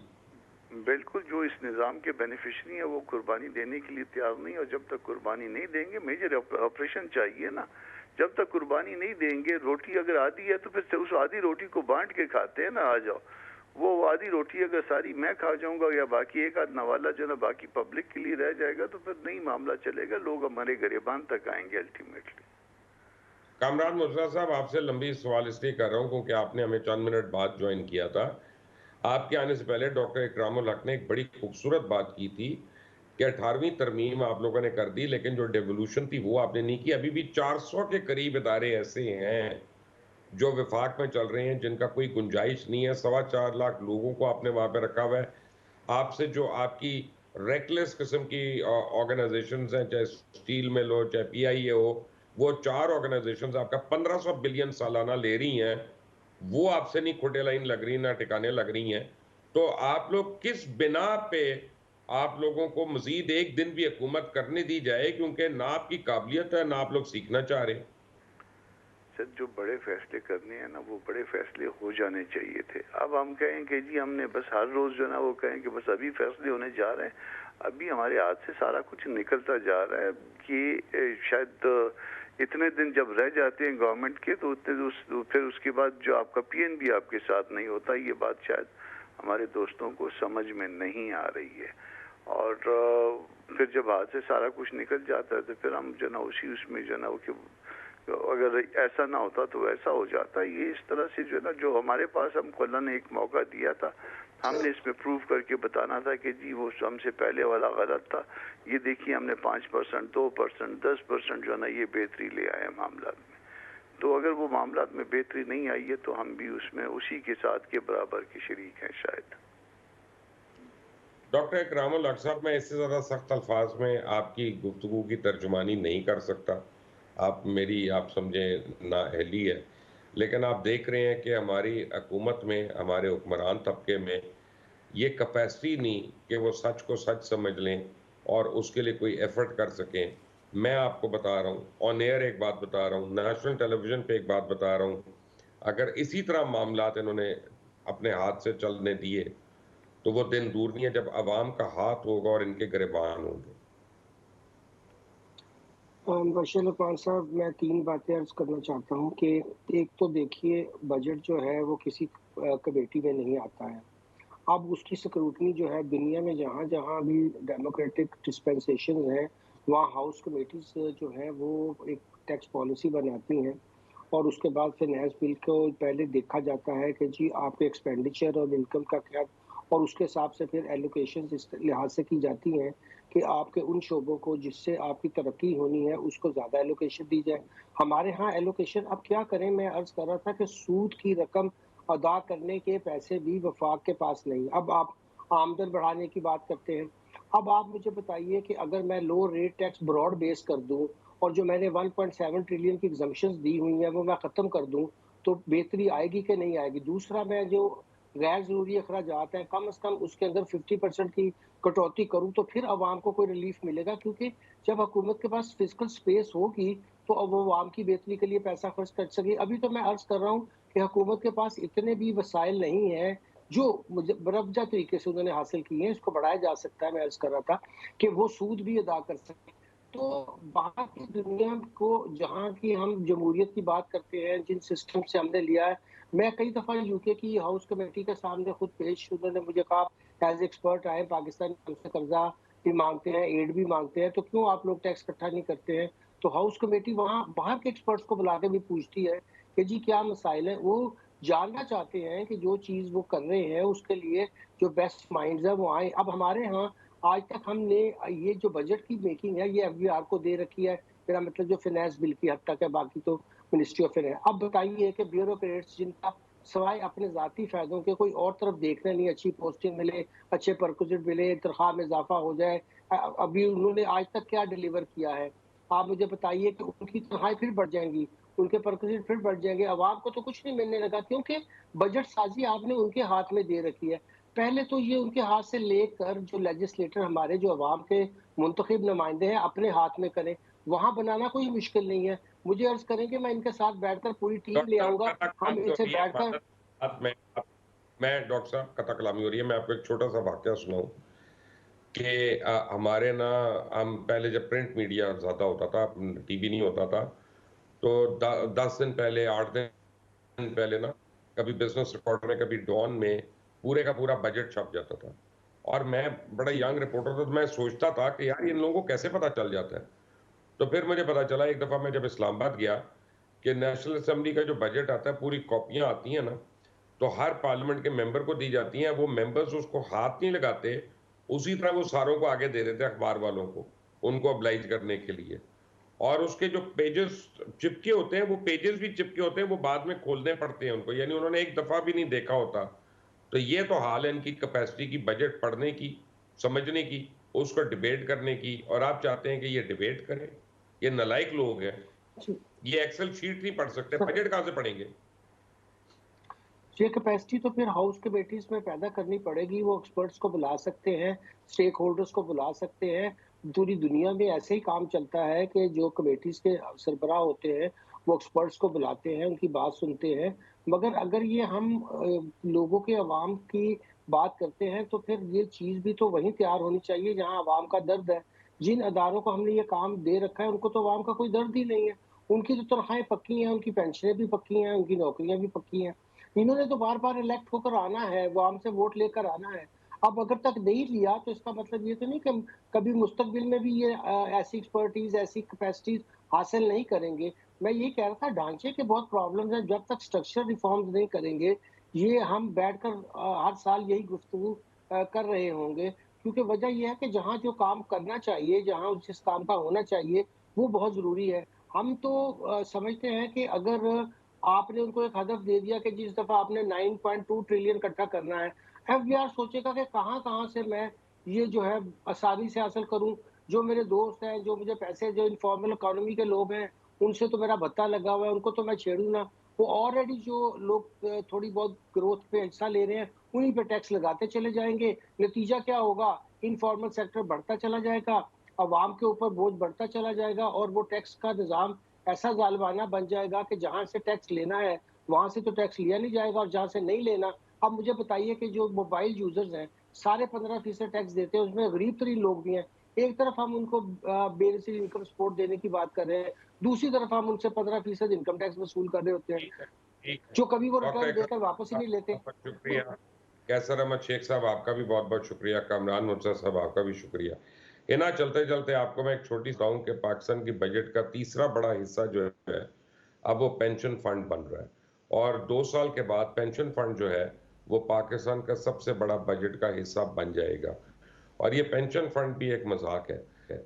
[SPEAKER 5] बिल्कुल, जो इस निज़ाम के बेनिफिशरी हैं वो कुर्बानी देने के लिए तैयार नहीं, और जब तक कुर्बानी नहीं देंगे, मेजर ऑपरेशन चाहिए ना। जब तक कुर्बानी नहीं देंगे, रोटी अगर आधी है तो फिर से उस आधी रोटी को बांट के खाते हैं ना, आ जाओ। वो आधी रोटी अगर सारी मैं खा जाऊंगा या बाकी एक आध नवाला जो ना बाकी पब्लिक के लिए रह जाएगा, तो फिर नहीं मामला चलेगा, लोग हमारे गरिबान तक आएंगे अल्टीमेटली।
[SPEAKER 2] कामरान मुर्तज़ा साहब, आपसे लंबी सवाल इसलिए कर रहा हूँ क्योंकि आपने हमें चंद मिनट बाद ज्वाइन किया था। आपके आने से पहले डॉक्टर इकरामुल हक ने एक बड़ी खूबसूरत बात की थी कि 18वीं तरमीम आप लोगों ने कर दी, लेकिन जो डेवोल्यूशन थी वो आपने नहीं की। अभी भी 400 के करीब इदारे ऐसे हैं जो विफाक में चल रहे हैं, जिनका कोई गुंजाइश नहीं है। 4.25 लाख लोगों को आपने वहाँ पे रखा हुआ है। आपसे जो आपकी रेकलेस किस्म की ऑर्गेनाइजेशंस हैं, चाहे स्टील मिल हो, चाहे पीआईए हो, वो 4 ऑर्गेनाइजेशंस आपका 1500 बिलियन सालाना ले रही हैं। वो आपसे नहीं खुटे लाइन लग रही, ना ठिकाने लग रही हैं। तो आप लोग किस बिना पे आप लोगों को मज़ीद एक दिन भी हुकूमत करने दी जाए, क्योंकि ना आपकी काबिलियत है, ना आप लोग सीखना चाह रहे?
[SPEAKER 5] सर, जो बड़े फैसले करने हैं ना, वो बड़े फैसले हो जाने चाहिए थे। अब हम कहें कि जी हमने बस हर रोज जो ना वो कहें कि बस अभी फैसले होने जा रहे हैं, अभी हमारे हाथ से सारा कुछ निकलता जा रहा है कि शायद इतने दिन जब रह जाते हैं गवर्नमेंट के, तो फिर उसके बाद जो आपका पीएनबी आपके साथ नहीं होता, ये बात शायद हमारे दोस्तों को समझ में नहीं आ रही है। और फिर जब हाथ से सारा कुछ निकल जाता है तो फिर हम जो ना उसी उसमें जो ना वो कि अगर ऐसा ना होता तो वैसा हो जाता। ये इस तरह से जो है ना, जो हमारे पास हमको अल्लाह ने एक मौका दिया था, हमने इसमें प्रूव करके बताना था कि जी वो हमसे पहले वाला गलत था। ये देखिए हमने 5%, 2%, 10% जो है ना ये बेहतरी ले आए मामला में। तो अगर वो मामला में बेहतरी नहीं आई है तो हम भी उसमें उसी के साथ के बराबर के शरीक हैं शायद।
[SPEAKER 2] डॉक्टर इकरामुल हक साहब, मैं इससे ज़्यादा सख्त अल्फाज में आपकी गुफ्तगू की तर्जुमानी नहीं कर सकता। आप समझें नाअहली है। लेकिन आप देख रहे हैं कि हमारी हुकूमत में, हमारे हुक्मरान तबके में ये कैपेसिटी नहीं कि वो सच को सच समझ लें और उसके लिए कोई एफर्ट कर सकें। मैं आपको बता रहा हूँ, ऑन एयर एक बात बता रहा हूँ, नेशनल टेलीविज़न पे एक बात बता रहा हूँ, अगर इसी तरह मामलात इन्होंने अपने हाथ से चलने दिए, तो वो दिन दूर नहीं है जब अवाम का हाथ होगा और इनके गिरबान होंगे।
[SPEAKER 4] बशीर लकमान साहब, मैं 3 बातें अर्ज़ करना चाहता हूँ कि एक तो देखिए, बजट जो है वो किसी कमेटी में नहीं आता है। अब उसकी स्क्रूटनी जो है दुनिया में जहाँ-जहाँ भी डेमोक्रेटिक डिस्पेंसेशन है, वहाँ हाउस कमेटीज़ जो हैं वो एक टैक्स पॉलिसी बनाती हैं और उसके बाद फाइनेंस बिल को पहले देखा जाता है कि जी आपके एक्सपेंडिचर और इनकम का क्या, और उसके हिसाब से फिर एलोकेशंस इस लिहाज से की जाती हैं कि आपके उन शोबों को जिससे आपकी तरक्की होनी है उसको ज़्यादा एलोकेशन दी जाए। हमारे यहाँ एलोकेशन अब क्या करें, मैं अर्ज़ कर रहा था कि सूद की रकम अदा करने के पैसे भी वफाक के पास नहीं। अब आप आमदन बढ़ाने की बात करते हैं। अब आप मुझे बताइए कि अगर मैं लो रेट टैक्स ब्रॉड बेस कर दूँ और जो मैंने 1.7 ट्रिलियन की एग्जम्पशंस दी हुई हैं वो मैं ख़त्म कर दूँ, तो बेहतरी आएगी कि नहीं आएगी? दूसरा, मैं जो गैर ज़रूरी अखराजात हैं, कम से कम उसके अंदर 50% की कटौती करूँ, तो फिर अवाम को कोई रिलीफ मिलेगा, क्योंकि जब हुकूमत के पास फिजिकल स्पेस होगी, तो अब वो अवाम की बेहतरी के लिए पैसा खर्च कर सकेगी। अभी तो मैं अर्ज़ कर रहा हूँ कि हुकूमत के पास इतने भी वसाइल नहीं हैं, जो मुझे बरवजा तरीके से उन्होंने हासिल किए हैं। इसको बढ़ाया जा सकता है, मैं अर्ज़ कर रहा था, कि वो सूद भी अदा कर सकें। तो बाहर की दुनिया को, जहाँ की हम जमहूरियत की बात करते हैं, जिन सिस्टम से हमने लिया है, मैं कई दफ़ा यूके की हाउस कमेटी के सामने खुद पेश, उन्होंने मुझे कहा एज़ एक्सपर्ट आए, पाकिस्तान हमसे कर्जा भी माँगते हैं, एड भी माँगते हैं, तो क्यों आप लोग टैक्स इकट्ठा नहीं करते हैं? तो हाउस कमेटी वहाँ बाहर के एक्सपर्ट्स को बुला के भी पूछती है कि जी क्या मसाइल हैं? वो जानना चाहते हैं कि जो चीज़ वो कर रहे हैं उसके लिए जो बेस्ट माइंड्स हैं वो आएँ। अब हमारे यहाँ आज तक हमने ये जो बजट की मेकिंग है, ये एफबीआर को दे रखी है। मेरा मतलब जो फाइनेंस बिल की हद तक है, बाकी तो मिनिस्ट्री ऑफ फाइनेंस। अब बताइए कि ब्यूरोक्रेट्स जिनका सवाए अपने ज़ाती फ़ायदों के कोई और तरफ देखना नहीं, अच्छी पोस्टिंग मिले, अच्छे परक्विजिट मिले, तनख्वाह में इज़ाफ़ा हो जाए। अभी उन्होंने आज तक क्या डिलीवर किया है? आप मुझे बताइए कि उनकी तनख्वाहें फिर बढ़ जाएँगी, उनके परक्विजिट फिर बढ़ जाएँगे, अवाम को तो कुछ नहीं मिलने लगा, क्योंकि बजट साज़ी आपने उनके हाथ में दे रखी है। पहले तो ये उनके हाथ से लेकर जो लेजिस्लेटर हमारे जो अवाम के मुंतखब नुमाइंदे हैं अपने हाथ में करें, वहाँ बनाना कोई मुश्किल नहीं है। मुझे अर्ज़ करें कि मैं इनके साथ बैठकर पूरी टीम ले
[SPEAKER 2] डॉक्टर साहब
[SPEAKER 4] आऊँगा,
[SPEAKER 2] कथा
[SPEAKER 4] हम
[SPEAKER 2] कलामी हो
[SPEAKER 4] इनसे
[SPEAKER 2] रही है
[SPEAKER 4] बैठकर
[SPEAKER 2] बात मैं डॉक्टर साहब कथा कलामी हो रही है, मैं आपको एक छोटा सा वाकया सुनाऊं कि हमारे ना हम पहले जब प्रिंट मीडिया ज्यादा होता था, टीवी नहीं होता था, तो 10 दिन पहले 8 दिन पहले ना कभी बिजनेस रिकॉर्ड में कभी डॉन में पूरे का पूरा बजट छप जाता था। और मैं बड़ा
[SPEAKER 4] जी,
[SPEAKER 2] यंग रिपोर्टर था, तो मैं सोचता था कि यार इन लोगों को कैसे पता चल जाता है। तो फिर मुझे पता चला एक दफा मैं जब इस्लामाबाद गया कि नेशनल असेंबली का जो बजट आता है पूरी कॉपियां आती हैं ना, तो हर पार्लियामेंट के मेंबर को दी जाती हैं, वो मेंबर्स उसको हाथ नहीं लगाते, उसी तरह वो सारों को आगे दे देते हैं अखबार वालों को, उनको ऑब्लाइज करने के लिए। और उसके जो पेजेस चिपके होते हैं, वो पेजेस भी चिपके होते हैं, वो बाद में खोलने पड़ते हैं उनको, यानी उन्होंने एक दफा भी नहीं देखा होता। तो ये तो हाल है इनकी कैपेसिटी की, बजट पढ़ने की, समझने की, उसको डिबेट करने की, और आप चाहते हैं कि ये डिबेट करें। ये नालायक लोग हैं,
[SPEAKER 4] जी।
[SPEAKER 2] ये एक्सेल शीट नहीं पढ़ सकते,
[SPEAKER 4] सर,
[SPEAKER 2] बजट कहां से पढ़ेंगे?
[SPEAKER 4] ये कैपेसिटी तो फिर हाउस कमेटीज में पैदा करनी पड़ेगी। वो एक्सपर्ट्स को बुला सकते हैं, स्टेक होल्डर्स को बुला सकते हैं। पूरी दुनिया में ऐसे ही काम चलता है कि जो कमेटीज के सरबराह होते हैं, वो एक्सपर्ट्स को बुलाते हैं, उनकी बात सुनते हैं। मगर अगर ये हम लोगों के अवाम की बात करते हैं, तो फिर ये चीज़ भी तो वहीं तैयार होनी चाहिए जहाँ अवाम का दर्द है। जिन अदारों को हमने ये काम दे रखा है, उनको तो अवाम का कोई दर्द ही नहीं है। उनकी तो तनख्वाहें पक्की हैं, उनकी पेंशनें भी पक्की हैं, उनकी नौकरियाँ भी पक्की हैं। इन्होंने तो बार-बार इलेक्ट होकर आना है, वो हमसे वोट लेकर आना है। अब अगर तक नहीं लिया तो इसका मतलब ये तो नहीं कि हम कभी मुस्तकबिल में भी ये ऐसी एक्सपर्टीज़, ऐसी कैपेसिटीज़ हासिल नहीं करेंगे। मैं ये कह रहा था ढांचे के बहुत प्रॉब्लम्स हैं, जब तक स्ट्रक्चर रिफॉर्म्स नहीं करेंगे, ये हम बैठकर हर साल यही गुफ्तगू कर रहे होंगे। क्योंकि वजह ये है कि जहाँ जो काम करना चाहिए, जहाँ जिस काम का होना चाहिए, वो बहुत ज़रूरी है। हम तो समझते हैं कि अगर आपने उनको एक हदफ दे दिया कि जिस दफ़ा आपने 9.2 ट्रिलियन इकट्ठा करना है, एफबीआर सोचेगा कि कहाँ-कहाँ से मैं ये जो है आसानी से हासिल करूँ। जो मेरे दोस्त हैं, जो मुझे पैसे जो इन्फॉर्मल इकोनॉमी के लोग हैं, उनसे तो मेरा भत्ता लगा हुआ है, उनको तो मैं छेड़ूँ ना। वो ऑलरेडी जो लोग थोड़ी बहुत ग्रोथ पे हिस्सा ले रहे हैं, उन्हीं पे टैक्स लगाते चले जाएँगे। नतीजा क्या होगा? इन्फॉर्मल सेक्टर बढ़ता चला जाएगा, अवाम के ऊपर बोझ बढ़ता चला जाएगा और वो टैक्स का निज़ाम ऐसा ज़ालिमाना बन जाएगा कि जहाँ से टैक्स लेना है, वहाँ से तो टैक्स लिया नहीं जाएगा और जहाँ से नहीं लेना। अब मुझे बताइए कि जो मोबाइल यूज़र्स हैं, सारे 15% टैक्स देते हैं, उसमें गरीब-तरीन लोग भी हैं। एक तरफ हम उनको बेसिक इनकम सपोर्ट देने की बात कर रहे हैं, दूसरी तरफ हम उनसे 15% इनकम टैक्स वसूल कर रहे होते हैं,
[SPEAKER 2] ठीक है, ठीक है।
[SPEAKER 4] जो कभी वो
[SPEAKER 2] डॉक्टर
[SPEAKER 4] रिटर्न
[SPEAKER 2] इकराम
[SPEAKER 4] देकर वापस ही
[SPEAKER 2] साहब,
[SPEAKER 4] नहीं लेते।
[SPEAKER 2] बहुत-बहुत शुक्रिया। कैसर अहमद शेख साहब, आपका भी बहुत-बहुत शुक्रिया। कामरान मुर्तज़ा साहब, आपका भी शुक्रिया। इना चलते-चलते आपको मैं एक छोटी बताऊँ कि पाकिस्तान की बजट का तीसरा बड़ा हिस्सा जो है, अब वो पेंशन फंड बन रहा है। और 2 साल के बाद पेंशन फंड जो है, वो पाकिस्तान का सबसे बड़ा बजट का हिस्सा बन जाएगा। और ये पेंशन फंड भी एक मज़ाक है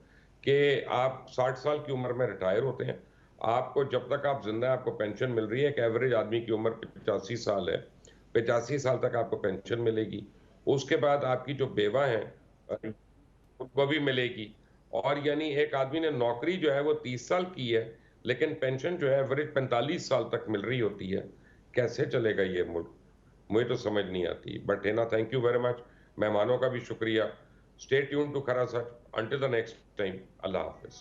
[SPEAKER 2] कि आप 60 साल की उम्र में रिटायर होते हैं, आपको जब तक आप ज़िंदा हैं आपको पेंशन मिल रही है। एक एवरेज आदमी की उम्र 85 साल है, 85 साल तक आपको पेंशन मिलेगी। उसके बाद आपकी जो बेवा हैं उनको भी मिलेगी। और यानी एक आदमी ने नौकरी जो है वो 30 साल की है, लेकिन पेंशन जो है एवरेज 45 साल तक मिल रही होती है। कैसे चलेगा ये मुल्क? मुझे तो समझ नहीं आती। बट है ना, थैंक यू वेरी मच। मेहमानों का भी शुक्रिया। स्टे ट्यून टू खरा सच। अंटिल द नेक्स्ट टाइम, अल्लाह हाफ़िज़।